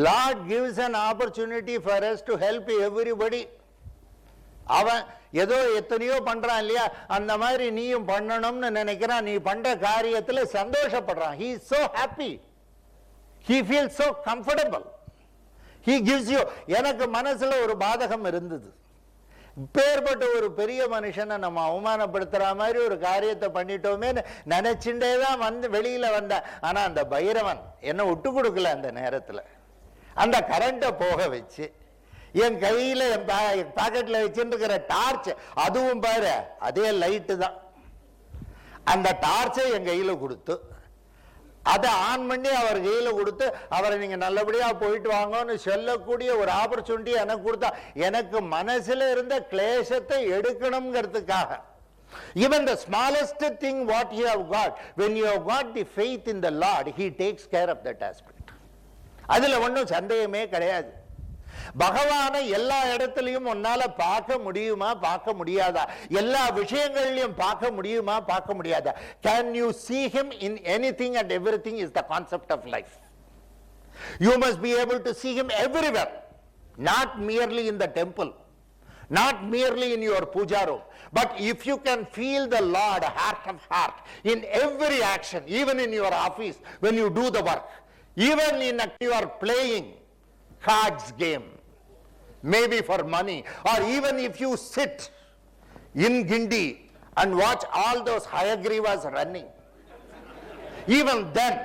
Lord gives an opportunity for us to help everybody. அவன் ஏதோ எத்தனையோ பண்றான் இல்லையா, அந்த மாதிரி நீயும் பண்ணணும்னு நினைக்கிறான். நீ பண்ற காரியத்தில் சந்தோஷப்படுறான். He is so happy, he feels so comfortable, he gives you. எனக்கு மனசுல ஒரு பாதகம் இருந்தது, பேர்பட்ட ஒரு பெரிய மனுஷனை நம்ம அவமானப்படுத்துற மாதிரி ஒரு காரியத்தை பண்ணிட்டோமே நினைச்சுட்டே தான் வந்து வெளியில வந்தேன். ஆனா அந்த பைரவன் என்ன விட்டு கொடுக்கல. அந்த நேரத்தில் அந்த கரண்ட்டை போக வச்சு என் கையில என் பாக்கெட்ல வச்சுருக்கிற டார்ச், அதுவும் பாரு அதே லைட்டு தான், அந்த டார்ச்சை என் கையில கொடுத்து அதை ஆன் பண்ணி அவர் கையில கொடுத்து அவரை நீங்க நல்லபடியா போயிட்டு வாங்கன்னு சொல்லக்கூடிய ஒரு ஆப்பர்ச்சுனிட்டி எனக்கு கொடுத்தா. எனக்கு மனசுல இருந்த கிளேசத்தை எடுக்கணுங்கிறதுக்காக. Even the smallest thing what you have got, when you have got the faith in the Lord, he takes care of that aspect. அதுல ஒன்றும் சந்தேகமே கிடையாது. பகவானை எல்லா இடத்துலையும் உன்னால பார்க்க முடியுமா, பார்க்க முடியாதா? எல்லா விஷயங்களிலும் பார்க்க முடியுமா, பார்க்க முடியாதா? Can you see him in anything and everything is the concept of life. You must be able to see him everywhere, not merely in the temple, not merely in your puja room, but if you can feel the Lord heart of heart in every action, even in your office when you do the work, even in you are playing cards game, maybe for money, or even if you sit in Gindi and watch all those Hayagrivas running, even then,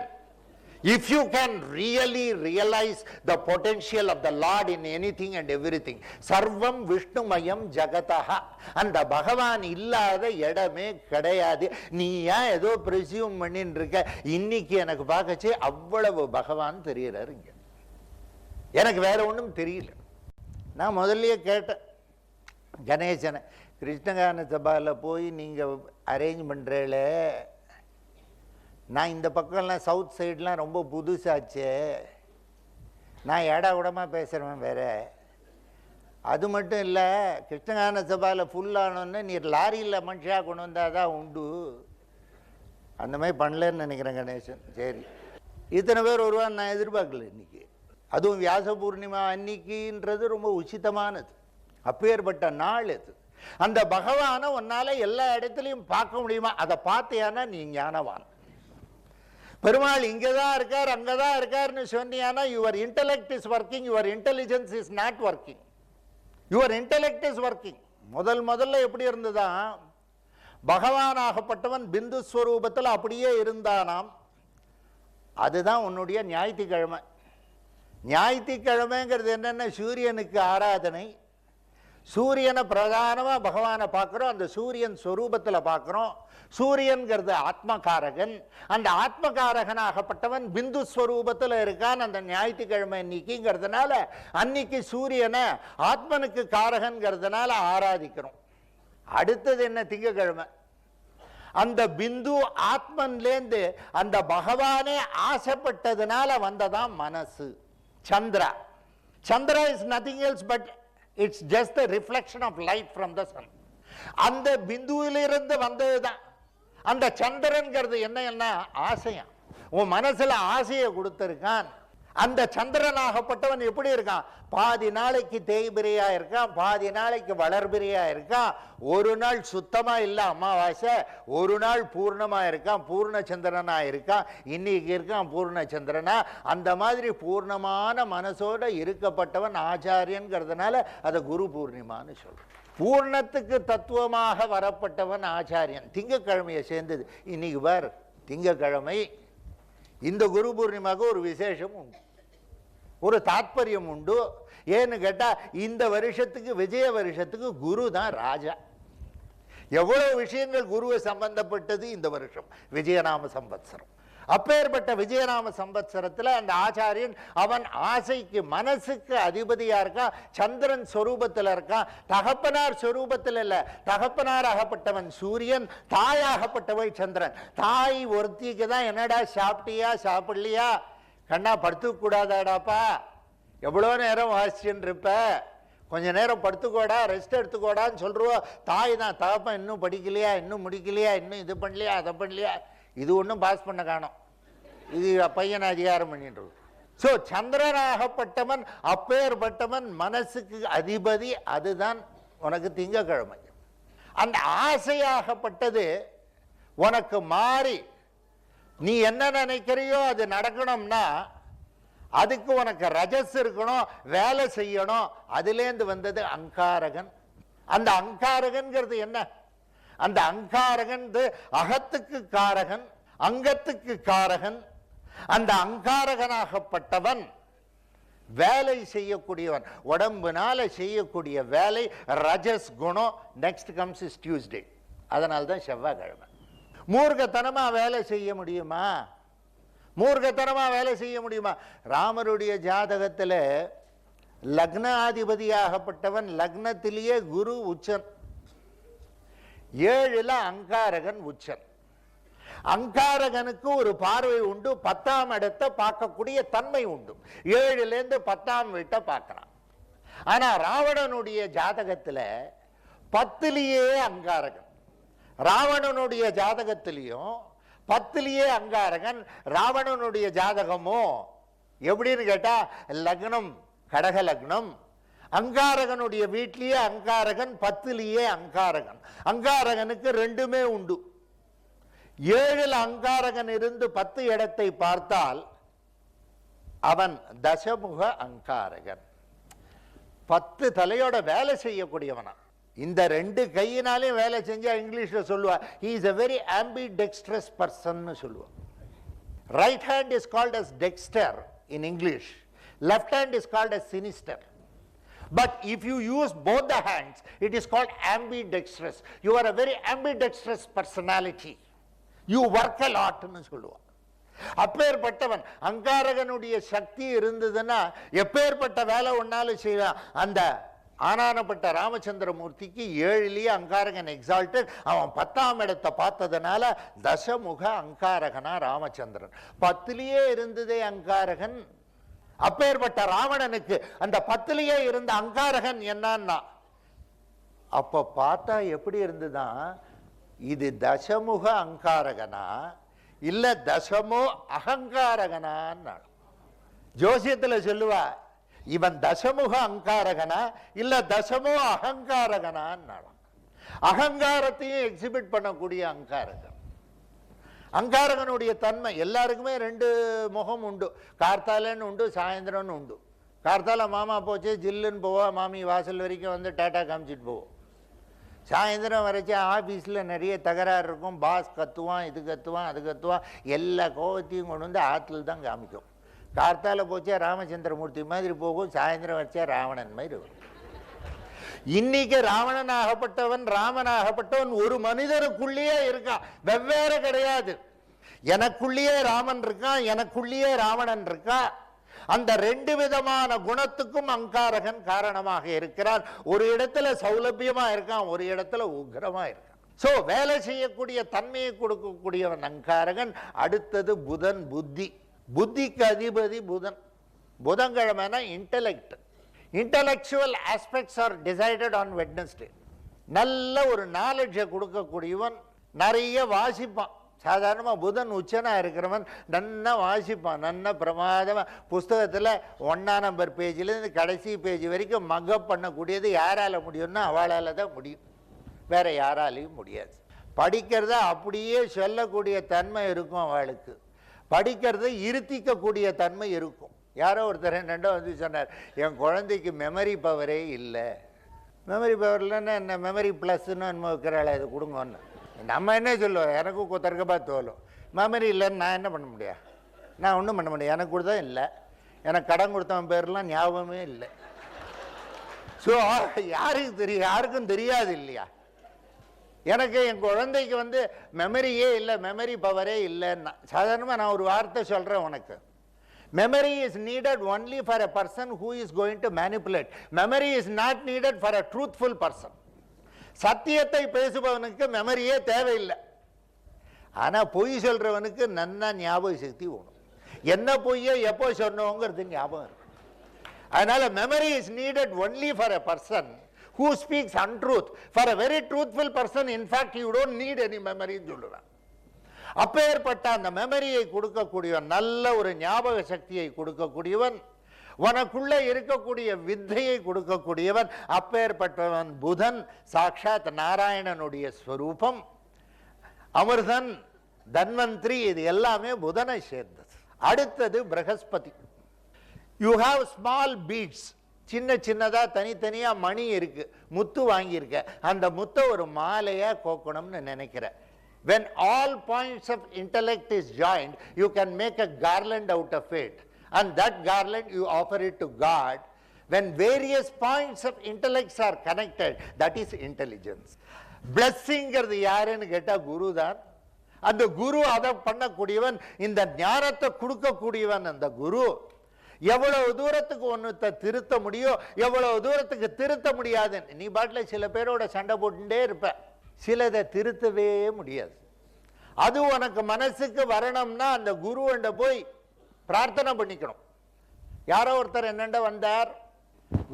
if you can really realize the potential of the Lord in anything and everything, sarvam vishnumayam jagataha, அந்த பகவான் இல்லாத இடமே கிடையாது. நீ ஏன் ஏதோ பிரசியூம் பண்ணிட்டு இருக்க? இன்னைக்கு எனக்கு பார்க்கச்சே அவ்வளவு பகவான் தெரிகிறாரு. இங்க எனக்கு வேற ஒன்றும் தெரியல. நான் முதல்லயே கேட்டேன் கணேசனை, கிருஷ்ணகான சபாவில் போய் நீங்கள் அரேஞ்ச் பண்ணுறீங்களே, நான் இந்த பக்கம்லாம் சவுத் சைட்லாம் ரொம்ப புதுசாச்சே, நான் ஏடா கூடமாக பேசுகிறேன் வேற. அது மட்டும் இல்லை, கிருஷ்ணகான சபாவில் ஃபுல்லானோன்னு நீ லாரியில் மனுஷாக கொண்டு வந்தால் தான் உண்டு. அந்த மாதிரி பண்ணலன்னு நினைக்கிறேன் கணேசன். சரி, இத்தனை பேர் வருவான்னு நான் எதிர்பார்க்கல இன்னைக்கு. அதுவும் வியாச பூர்ணிமா அன்னைக்குன்றது ரொம்ப உச்சிதமானது. அப்பேற்பட்ட நாள் அது. அந்த பகவானை உன்னால எல்லா இடத்துலையும் பார்க்க முடியுமா? அதை பார்த்தியானா நீ ஞானவான். பெருமாள் இங்கதான் இருக்கார் அங்கதான் இருக்காருன்னு சொன்னியானா your intellect is working, your intelligence is not working. Your intellect is working. முதல்ல எப்படி இருந்ததா, பகவான் ஆகப்பட்டவன் பிந்து ஸ்வரூபத்தில் அப்படியே இருந்தானாம். அதுதான் உன்னுடைய ஞாயிற்றுக்கிழமை. ஞாயிற்றுக்கிழமைங்கிறது என்னென்ன, சூரியனுக்கு ஆராதனை. சூரியனை பிரதானமாக பகவானை பார்க்குறோம், அந்த சூரியன் ஸ்வரூபத்தில் பார்க்குறோம். சூரியன்கிறது ஆத்மகாரகன். அந்த ஆத்மகாரகனாகப்பட்டவன் பிந்து ஸ்வரூபத்தில் இருக்கான் அந்த ஞாயிற்றுக்கிழமை அன்னைக்குங்கிறதுனால அன்னைக்கு சூரியனை ஆத்மனுக்கு காரகன்கிறதுனால ஆராதிக்கிறோம். அடுத்தது என்ன, திங்கக்கிழமை. அந்த பிந்து ஆத்மன்லேருந்து அந்த பகவானே ஆசைப்பட்டதுனால வந்ததான் மனசு. Chandra. Chandra is nothing else but it's just a reflection of light from the sun. அந்த பிந்துவிலிருந்து வந்ததுதான். அந்த சந்திரன்கிறது என்ன, ஆசையா. உன் மனசுல ஆசையை கொடுத்திருக்கான். அந்த சந்திரனாகப்பட்டவன் எப்படி இருக்கான், பாதி நாளைக்கு தேய்பிரியா இருக்கான், பாதி நாளைக்கு வளர்பிரியா இருக்கான். ஒரு நாள் சுத்தமா இல்ல அமாவாசை, ஒரு நாள் பூர்ணமா இருக்கான், பூர்ண சந்திரனா இருக்கான். இன்னைக்கு இருக்கான் பூர்ண சந்திரனா. அந்த மாதிரி பூர்ணமான மனசோட இருக்கப்பட்டவன் ஆச்சாரியன்கிறதுனால அதை குரு பூர்ணிமான்னு சொல்றோம். பூர்ணத்துக்கு தத்துவமாக வரப்பட்டவன் ஆச்சாரியன். திங்கக்கிழமையை சேர்ந்தது. இன்னைக்கு பார் திங்கக்கிழமை. இந்த குரு பூர்ணிமாவுக்கு ஒரு விசேஷம் உண்டு, ஒரு தாத்பரியம் உண்டு. ஏன்னு கேட்டா இந்த வருஷத்துக்கு, விஜய வருஷத்துக்கு குரு தான் ராஜா. எவ்வளவு விஷயங்கள் குருவை சம்பந்தப்பட்டது இந்த வருஷம் விஜயநாம சம்பத்சரம். அப்பேற்பட்ட விஜயநாம சம்பத்சரத்தில் அந்த ஆச்சாரியன் அவன் ஆசைக்கு மனசுக்கு அதிபதியா இருக்கான். சந்திரன் ஸ்வரூபத்தில் இருக்கான். தகப்பனார் ஸ்வரூபத்தில் இல்லை, தகப்பனார் ஆகப்பட்டவன் சூரியன், தாயாகப்பட்டவள் சந்திரன். தாய் ஒருத்திக்கு தான் என்னடா சாப்பிட்டியா சாப்பிடலையா, கண்ணா படுத்துக்க கூடாதாடாப்பா, எவ்வளோ நேரம் வாசிச்சுன்னு இருப்ப, கொஞ்ச நேரம் படுத்துக்கோடா, ரெஸ்ட் எடுத்துக்கோடான்னு சொல்றோம். தாய் தான். தகப்பன் இன்னும் படிக்கலையா, இன்னும் முடிக்கலையா, இன்னும் இது பண்ணலையா அதை பண்ணலையா, இது ஒன்றும் பாஸ் பண்ண காணும், இது பையனை அதிகாரம் பண்ணிட்டு. ஸோ சந்திரனாகப்பட்டவன் அப்பேற்பட்டவன் மனசுக்கு அதிபதி. அதுதான் உனக்கு திங்கக்கிழமை. அந்த ஆசையாகப்பட்டது உனக்கு மாறி நீ என்ன நினைக்கிறியோ அது நடக்கணும்னா அதுக்கு உனக்கு ரஜஸ் இருக்கணும், வேலை செய்யணும். அதுலேருந்து வந்தது அங்காரகன். அந்த அங்காரகன்கிறது என்ன, அந்த அங்காரகன் அகத்துக்கு காரகன், அங்கத்துக்கு காரகன். அந்த அங்காரகனாகப்பட்டவன் வேலை செய்யக்கூடியவன், உடம்புனால செய்யக்கூடிய வேலை ரஜஸ் குணம். Next comes is Tuesday. அதனால்தான் செவ்வாய்க்கிழமை. மூர்க்கத்தனமா வேலை செய்ய முடியுமா, மூர்க்கத்தனமா வேலை செய்ய முடியுமா? ராமருடைய ஜாதகத்தில் லக்னாதிபதியாகப்பட்டவன் லக்னத்திலேயே குரு உச்சன், 7ல் அங்காரகன் உச்சன். அங்காரகனுக்கு ஒரு பார்வை உண்டு, 10ஆம் இடத்தை பார்க்கக்கூடிய தன்மை உண்டு. 7லேருந்து 10ஆம் வீட்டை பார்க்கிறான். ஆனா ராவணனுடைய ஜாதகத்துல 10லேயே அங்காரகன். ராவணனுடைய ஜாதகத்திலையும் 10லேயே அங்காரகன். ராவணனுடைய ஜாதகமோ எப்படின்னு கேட்டா லக்னம் கடக லக்னம், அங்காரகனுடைய வீட்டிலேயே அங்காரகன், 10லேயே அங்காரகன். அங்காரகனுக்கு 2மே உண்டு. 7ல் அங்காரகன் இருந்து 10 இடத்தை பார்த்தால் அவன் தசமுக அங்காரகன், 10 தலையோட வேலை செய்யக்கூடியவனா. இந்த 2 கையினாலையும் வேலை செஞ்சா இங்கிலீஷ்ல சொல்லுவா he is a very ambidextrous person னு சொல்லுவா. Right hand is called as dexter in English, left hand is called as sinister. But if you use both the hands, it is called ambidextrous. You are a very ambidextrous personality. You work a lot னு சொல்லுவா. அப்பேற்பட்டவன் அங்காரகனுடைய சக்தி இருந்ததுன்னா எப்பேற்பட்ட வேலை ஒன்னாலும் செய்வான். அந்த ஆனானப்பட்ட ராமச்சந்திரமூர்த்திக்கு 7லயே அங்காரகன் எக்ஸால்டட். அவன் 10ஆம் இடத்தை பார்த்ததுனால தசமுக அங்காரகனா ராமச்சந்திரன். 10லயே இருந்ததே அங்காரகன். அப்பேற்பட்ட ராவணனுக்கு அந்த 10லயே இருந்த அங்காரகன் என்னன்னா, அப்ப பார்த்தா எப்படி இருந்துதான், இது தசமுக அங்காரகனா இல்ல தசமோ அகங்காரகனான்னு ஜோசியத்தில் சொல்லுவா, இவன் தசமுக அங்காரகனா இல்ல தசமோ அகங்காரகனான்னு. அகங்காரத்தையும் எக்ஸிபிட் பண்ணக்கூடிய அங்காரகன். அங்காரகனுடைய தன்மை எல்லாருக்குமே 2 முகம் உண்டு. கார்த்தாலன்னு உண்டு, சாயந்தரம்னு உண்டு. கார்த்தால மாமா போச்சு ஜில்லுன்னு போவோம், மாமி வாசல் வரைக்கும் வந்து டாட்டா காமிச்சிட்டு போவோம். சாயந்தரம் வரைச்சு ஆஃபீஸில் நிறைய தகராறு இருக்கும், பாஸ் கத்துவான், இது கத்துவான், அது கத்துவான், எல்லா கோவத்தையும் கொண்டு வந்து ஆற்றுல தான் காமிக்கும். கார்த்தால போச்சா ராமச்சந்திரமூர்த்தி மாதிரி போகும், சாயந்தரம் வச்சா ராவணன் மாதிரி வரும். இன்னைக்கு ராவணன் ஆகப்பட்டவன் ராமன் ஆகப்பட்டவன் ஒரு மனிதனுக்குள்ளேயே இருக்கான், வெவ்வேறு கிடையாது. எனக்குள்ளேயே ராமன் இருக்கான், எனக்குள்ளேயே ராவணன் இருக்கான். அந்த 2 விதமான குணத்துக்கும் அங்காரகன் காரணமாக இருக்கிறான். ஒரு இடத்துல சௌலபியமா இருக்கான், ஒரு இடத்துல உக்ரமா இருக்கான். சோ வேலை செய்யக்கூடிய தன்மையை கொடுக்கக்கூடியவன் அங்காரகன். அடுத்தது புதன், புத்தி. புத்திக்கு அதிபதி புதன். புதன்கிழமைனா intellect. Intellectual aspects are decided on Wednesday. நல்ல ஒரு நாலேஜை கொடுக்கக்கூடியவன், நிறைய வாசிப்பான். சாதாரணமாக புதன் உச்சனா இருக்கிறவன் நன்னா வாசிப்பான், நன்னா பிரமாதமாக புஸ்தகத்தில் 1ஆம் நம்பர் பேஜிலேருந்து கடைசி பேஜ் வரைக்கும் மக்கப் பண்ணக்கூடியது யாரால முடியும்னா அவளால் தான் முடியும், வேற யாராலையும் முடியாது. படிக்கிறத அப்படியே சொல்லக்கூடிய தன்மை இருக்கும் அவளுக்கு, படிக்கிறத இருத்திக்கக்கூடிய தன்மை இருக்கும். யாரோ ஒருத்தர் என்னென்ன வந்து சொன்னார், என் குழந்தைக்கு மெமரி பவரே இல்லை. மெமரி பவர் இல்லைன்னா என்ன, மெமரி ப்ளஸ்ன்னு அனுபவிக்கிறாள், இது கொடுங்கன்னு. நம்ம என்ன சொல்லுவோம், எனக்கும் கொத்தர்க்கபா தோலும். மெமரி இல்லைன்னு நான் என்ன பண்ண முடியும், நான் ஒன்றும் பண்ண முடியும். எனக்கு கொடுத்தா இல்லை, எனக்கு கடன் கொடுத்தவன் பேர்லாம் ஞாபகமே இல்லை. ஸோ யாருக்கு தெரியும், யாருக்கும் தெரியாது இல்லையா. எனக்கு என் குழந்தைக்கு வந்து மெமரியே இல்லை, மெமரி பவரே இல்லைன்னா சாதாரணமாக நான் ஒரு வார்த்தை சொல்கிறேன் உனக்கு. Memory is needed only for a person who is going to manipulate. Memory is not needed for a truthful person. சத்தியத்தை பேசுபவனுக்கு மெமரியே தேவையில்லை. ஆனா பொய் சொல்றவனுக்கு நன்னா ஞாபக சக்தி வேணும். என்ன பொய்யை எப்போ சொன்னோங்கிறது ஞாபகம் இருக்கு. அதனால memory is needed only for a person who speaks untruth. For a very truthful person, in fact, you don't need any memory ன்னு சொல்லுவேன். அப்பேற்பட்ட அந்த மெமரியை கொடுக்கக்கூடியவன், நல்ல ஒரு ஞாபக சக்தியை கொடுக்கக்கூடியவன், உனக்குள்ள இருக்கக்கூடிய வித்தையை கொடுக்கக்கூடியவன், அப்பேற்பட்டவன் புதன். சாட்சாத் நாராயணனுடைய ஸ்வரூபம். அமிர்தன், தன்வந்திரி, இது எல்லாமே புதனை சேர்ந்தது. அடுத்தது பிரகஸ்பதி. யூ ஹாவ் ஸ்மால் பீட்ஸ், சின்ன சின்னதா தனித்தனியா மணி இருக்கு, முத்து வாங்கியிருக்க. அந்த முத்தை ஒரு மாலையா கோக்கணும்னு நினைக்கிற. When all points of intellect is joined, you can make a garland out of it, and that garland you offer it to God. When various points of intellects are connected, that is intelligence. Blessing யாருன்னு கேட்டா குரு தான். அந்த குரு அதை பண்ணக்கூடியவன், இந்த ஞானத்தை கொடுக்கக்கூடியவன் அந்த குரு. எவ்வளவு தூரத்துக்கு ஒன்றுத்தை திருத்த முடியும், எவ்வளவு தூரத்துக்கு திருத்த முடியாது. நீ பாட்டில் சில பேரோட சண்டை போட்டுட்டே இருப்ப, சிலதை திருத்தவே முடியாது. அது உனக்கு மனசுக்கு வரணும்னா அந்த குருவண்ட போய் பிரார்த்தனை பண்ணிக்கணும். யாரோ ஒருத்தர் என்னண்ட வந்தார்,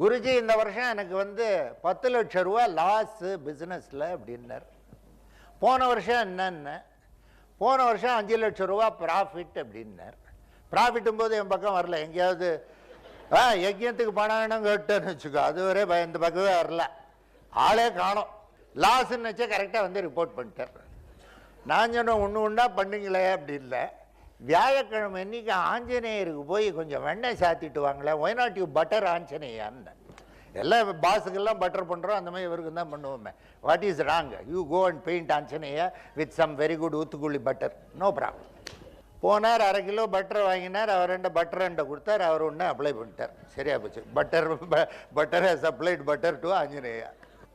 குருஜி இந்த வருஷம் எனக்கு வந்து 10 லட்சம் ரூபா லாஸ் பிஸ்னஸில் அப்படின்னார். போன வருஷம் என்னன்னு, போன வருஷம் 5 லட்சம் ரூபா ப்ராஃபிட் அப்படின்னார். ப்ராஃபிட்டும் போது என் பக்கம் வரல, எங்கேயாவது யஜ்யத்துக்கு பணம் கேட்டேன்னு வச்சுக்கோ, அது வரை இந்த பக்கமே வரல, ஆளே காணோம். லாஸ்ன்னு வச்சா கரெக்டாக வந்து ரிப்போர்ட் பண்ணிட்டார். நான் சொன்னேன் ஒன்று ஒன்றா பண்ணுங்களே அப்படி இல்லை. வியாழக்கிழமை இன்னைக்கு ஆஞ்சநேயருக்கு போய் கொஞ்சம் வெண்ணெய் சாத்திட்டு வாங்களேன். ஒய் நாட் யூ பட்டர் ஆஞ்சநேயான்னு. எல்லாம் பாஸுக்கெல்லாம் பட்டர் பண்ணுறோம், அந்த மாதிரி இவருக்கு தான் பண்ணுவோமே. What is wrong, you go and paint Anjaneya with some very good Oothukuli butter, no problem. போனார், 1/2 கிலோ பட்டர் வாங்கினார். அவர் 2 பட்டர் கொடுத்தார். அவர் ஒன்று அப்ளை பண்ணிட்டார், சரியா போச்சு. Butter has applied butter to Anjaneya.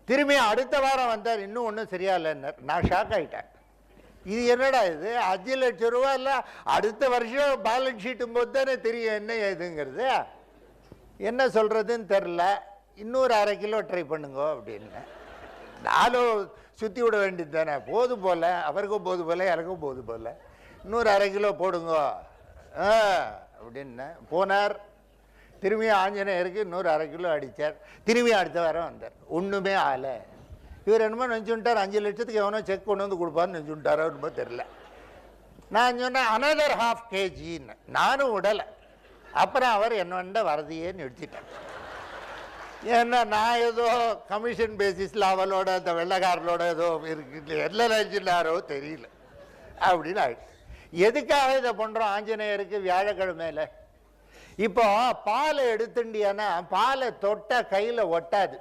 திரும்பி அடுத்த வாரம் வந்தார், இன்னும் ஒன்றும் சரியா இல்லைன்னார். நான் ஷாக் ஆகிட்டேன். இது என்னடா இது, 5 லட்சம் ரூபா இல்லை, அடுத்த வருஷம் பேலன்ஸ் ஷீட்டும் போது தானே தெரியும் என்ன ஏதுங்கிறது. என்ன சொல்றதுன்னு தெரில. இன்னொரு 1/2 கிலோ ட்ரை பண்ணுங்க அப்படின்னு. நானும் சுற்றி விட வேண்டியது தானே, போது போல், அவருக்கும் போது போல், எனக்கும் போது போல், இன்னொரு 1/2 கிலோ போடுங்க அப்படின்னு போனார். திரும்பி ஆஞ்சநேயருக்கு இன்னொரு 1/2 கிலோ அடித்தார். திரும்பி அடுத்த வாரம் வந்தார். ஒன்றுமே ஆலை. இவர் என்னமோ நினச்சுட்டார் 5 லட்சத்துக்கு எவனோ செக் கொண்டு வந்து கொடுப்பான்னு நினச்சுட்டாரோ என்னமோ தெரில. நான் சொன்னேன் another ½ kgன்னு. நானும் விடலை. அப்புறம் அவர் என்னண்ட வரதையே நிறுத்திட்டார். ஏன்னா நான் ஏதோ கமிஷன் பேசிஸில் அவளோட அந்த வெள்ளைக்காரலோட ஏதோ இருக்கு, என்ன நினச்சினாரோ தெரியல அப்படின்னு ஆயிடுச்சு. எதுக்காக இதை பண்ணுறோம் ஆஞ்சநேயருக்கு வியாழக்கிழமையில்? இப்போ பாலை எடுத்துட்டியானா பாலை தொட்டால் கையில் ஒட்டாது,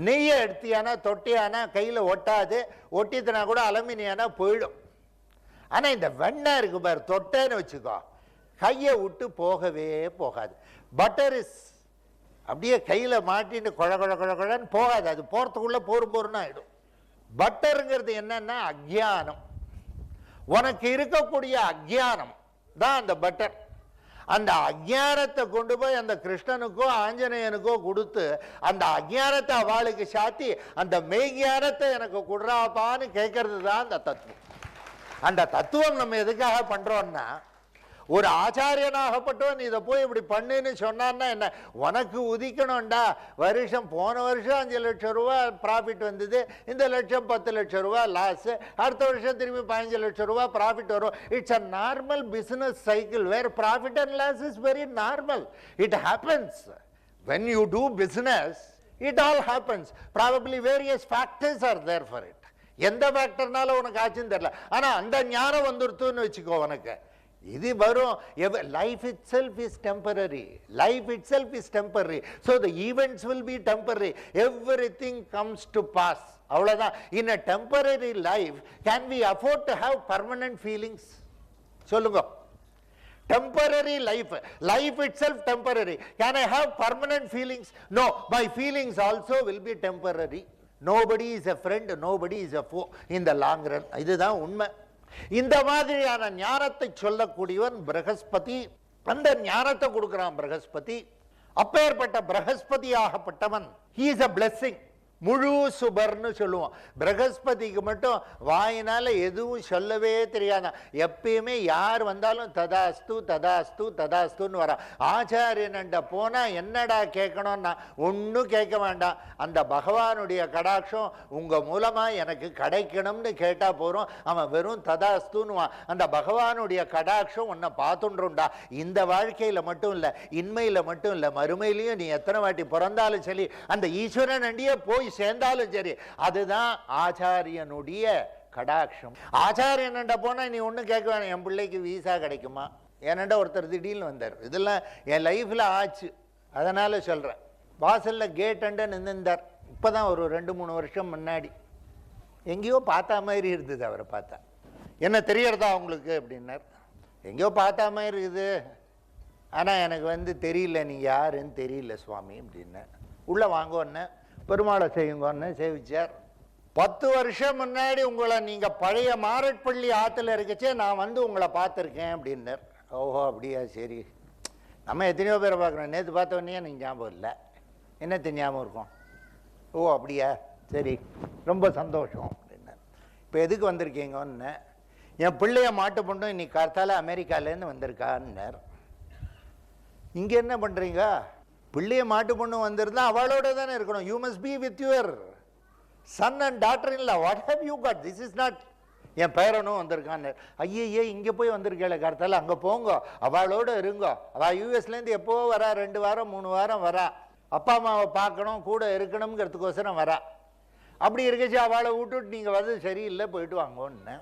நெய்யை எடுத்தியானா தொட்டியானா கையில் ஒட்டாது, ஒட்டித்துனா கூட அலுமினியானா போயிடும். ஆனால் இந்த வெண்ணெய் இருக்கு பாரு, தொட்டேன்னு வச்சுக்கோ கையை விட்டு போகவே போகாது. பட்டர் இஸ் அப்படியே கையில் மாட்டின்னு குழ குழ குழ குழன்னு போகாது, அது போகிறதுக்குள்ளே போருன்னு ஆகிடும். பட்டருங்கிறது என்னன்னா அக்ஞானம். உனக்கு இருக்கக்கூடிய அக்ஞானம் தான் அந்த பட்டர். அந்த அக்ஞானத்தை கொண்டு போய் அந்த கிருஷ்ணனுக்கோ ஆஞ்சநேயனுக்கோ கொடுத்து அந்த அக்ஞானத்தை அவளுக்கு சாத்தி அந்த மெய்ஞானத்தை எனக்கு குடுறாப்பான்னு கேட்கறது தான் அந்த தத்துவம். அந்த தத்துவம் நம்ம எதுக்காக பண்றோம்னா, ஒரு ஆச்சாரியனாகப்பட்டவன் இதை போய் இப்படி பண்ணுன்னு சொன்னான்னா என்ன, உனக்கு உதிக்கணும்டா. போன வருஷம் 5 லட்சம் ரூபா ப்ராஃபிட் வந்தது, இந்த வருஷம் 10 லட்சம் ரூபா லாஸ், அடுத்த வருஷம் திரும்பி 15 லட்சம் ரூபா ப்ராஃபிட் வரும். It's a normal business cycle where profit and loss is very normal. It happens when you do business, it all happens. Probably various factors are there for it. எந்த ஃபேக்டர்னால உனக்கு ஆச்சுன்னு தெரியல, ஆனால் அந்த ஞானம் வந்துருத்துன்னு வச்சுக்கோ உனக்கு. இது வரும். Life itself is temporary. Life itself is temporary. So the events will be temporary. Everything comes to pass. அவ்வளோதான். In a temporary life can we afford to have permanent feelings? சொல்லுங்க. Temporary life, life itself temporary. Can I have permanent feelings? No, my feelings also will be temporary. Nobody is a friend, nobody is a foe in the long run. இதுதான் உண்மை. இந்த மாதிரியான ஞானத்தை சொல்லக்கூடியவன் பிரகஸ்பதி. அந்த ஞானத்தை கொடுக்கிறான் பிரகஸ்பதி. அப்பேற்பட்ட Brihaspati ஆகப்பட்டவன் he is a blessing. முழு சுபர்னு சொல்லுவோம். பிரகஸ்பதிக்கு மட்டும் வாயினால எதுவும் சொல்லவே தெரியாதான். எப்பயுமே யார் வந்தாலும் ததாஸ்து ததாஸ்து ததாஸ்துன்னு வரான். ஆச்சாரியன்ட போனா என்னடா கேட்கணும்னா ஒன்றும் கேட்க வேண்டாம், அந்த பகவானுடைய கடாட்சம் உங்க மூலமா எனக்கு கிடைக்கணும்னு கேட்டா போறோம். அவன் வெறும் ததாஸ்துன்னுவான். அந்த பகவானுடைய கடாட்சம் உன்னை பார்த்துன்றா. இந்த வாழ்க்கையில மட்டும் இல்ல, இன்மையில மட்டும் இல்ல, மறுமையிலையும் நீ எத்தனை வாட்டி பிறந்தாலும் சரி அந்த ஈஸ்வரன் அண்டியே போய் சேர்ந்தாலும் சரி, அதுதான் ஆச்சாரியனுடைய கடாட்சம். ஆச்சாரியன்ட போனா நீ ஒன்றும் கேட்க வேணாம், என் பிள்ளைக்கு வீசா கிடைக்குமா? என்னண்ட ஒருத்தர் திடீர்னு வந்தார். இதெல்லாம் என் லைஃப்ல ஆச்சு, அதனால சொல்றேன். வாசல்ல கேட் அண்ட நின்றுந்தார். இப்பதான் ஒரு 2-3 வருஷம் முன்னாடி. எங்கேயோ பார்த்தா மாதிரி இருந்தது. அவரை பார்த்தா, என்ன தெரியறதா உங்களுக்கு அப்படின்னார். எங்கேயோ பார்த்தா மாதிரி இருக்குது, ஆனா எனக்கு தெரியல, நீ யாருன்னு தெரியல சுவாமி அப்படின்ன. உள்ள வாங்கன்னு பெருமாளை செய்யுங்கன்னு சேவிச்சார். 10 வருஷம் முன்னாடி உங்களை நீங்க பழைய மாரட்பள்ளி ஆத்துல இருக்கச்சே நான் உங்களை பார்த்துருக்கேன் அப்படின்னார். ஓஹோ அப்படியா, சரி. நம்ம எத்தனையோ பேரை பார்க்குறோம். நேற்று பார்த்தவொடனே எனக்கு ஞாபகம் இல்லை, என்னத்த ஞாபகம் இருக்கும்? ஓ அப்படியா, சரி, ரொம்ப சந்தோஷம் அப்படின்னார். இப்போ எதுக்கு வந்திருக்கீங்கன்னு, என் பிள்ளைய மாட்டு பொண்ணும் இன்னைக்கு காத்தால அமெரிக்காலேருந்து வந்திருக்கான்னார். இங்கே என்ன பண்ணுறீங்க? பிள்ளைய மாட்டு பொண்ணு வந்திருந்தா அவளோட தானே இருக்கணும். You must be with your son and daughter in law. What have you got? This is not. என் பேரனும் வந்திருக்கான்னு. ஐயே இங்கே போய் வந்திருக்கேள கார்த்தால, அங்கே போங்க, அவளோட இருங்க. அவள் யூஎஸ்லேருந்து எப்போ வரா, 2 வாரம் 3 வாரம் வரா. அப்பா அம்மாவை பார்க்கணும், கூட இருக்கணுங்கிறதுக்கோசரம் வரா. அப்படி இருக்கச்சு அவளை விட்டுட்டு நீங்கள் சரியில்லை, போயிட்டு வாங்கன்னு.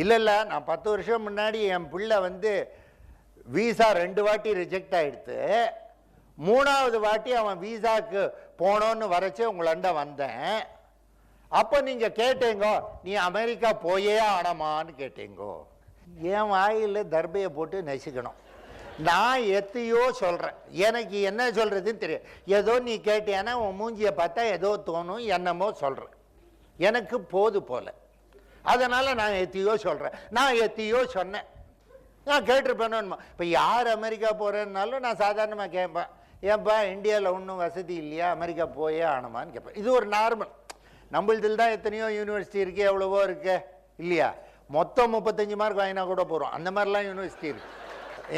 இல்லை, நான் 10 வருஷம் முன்னாடி என் பிள்ளை வீசா 2 வாட்டி ரிஜெக்ட் ஆகிடுத்து. 3வது வாட்டி அவன் வீசாக்கு போனோன்னு வரைச்சு உங்களண்ட வந்தேன். அப்போ நீங்க கேட்டீங்கோ, நீ அமெரிக்கா போயே ஆனமான்னு கேட்டீங்கோ. என் வாயில் தர்பையை போட்டு நெசிக்கணும். நான் எத்தையோ சொல்றேன், எனக்கு என்ன சொல்றதுன்னு தெரியும். ஏதோ நீ கேட்டேன்னா உன் மூஞ்சியை பார்த்தா ஏதோ தோணும், என்னமோ சொல்றேன். எனக்கு போது போல, அதனால நான் எத்தையோ சொல்றேன். நான் எத்தையோ சொன்னேன், நான் கேட்டிருப்பேன்னு. இப்போ யார் அமெரிக்கா போறேன்னாலும் நான் சாதாரணமாக கேட்பேன், ஏன்பா இந்தியாவில் ஒன்றும் வசதி இல்லையா, அமெரிக்கா போயே ஆகணுமான்னு கேட்பேன். இது ஒரு நார்மல். நம்மளதில் தான் எத்தனையோ யூனிவர்சிட்டி இருக்குது, எவ்வளவோ இருக்கு இல்லையா. மொத்தம் 35 மார்க் வாங்கினா கூட போகிறோம், அந்த மாதிரிலாம் யூனிவர்சிட்டி இருக்குது.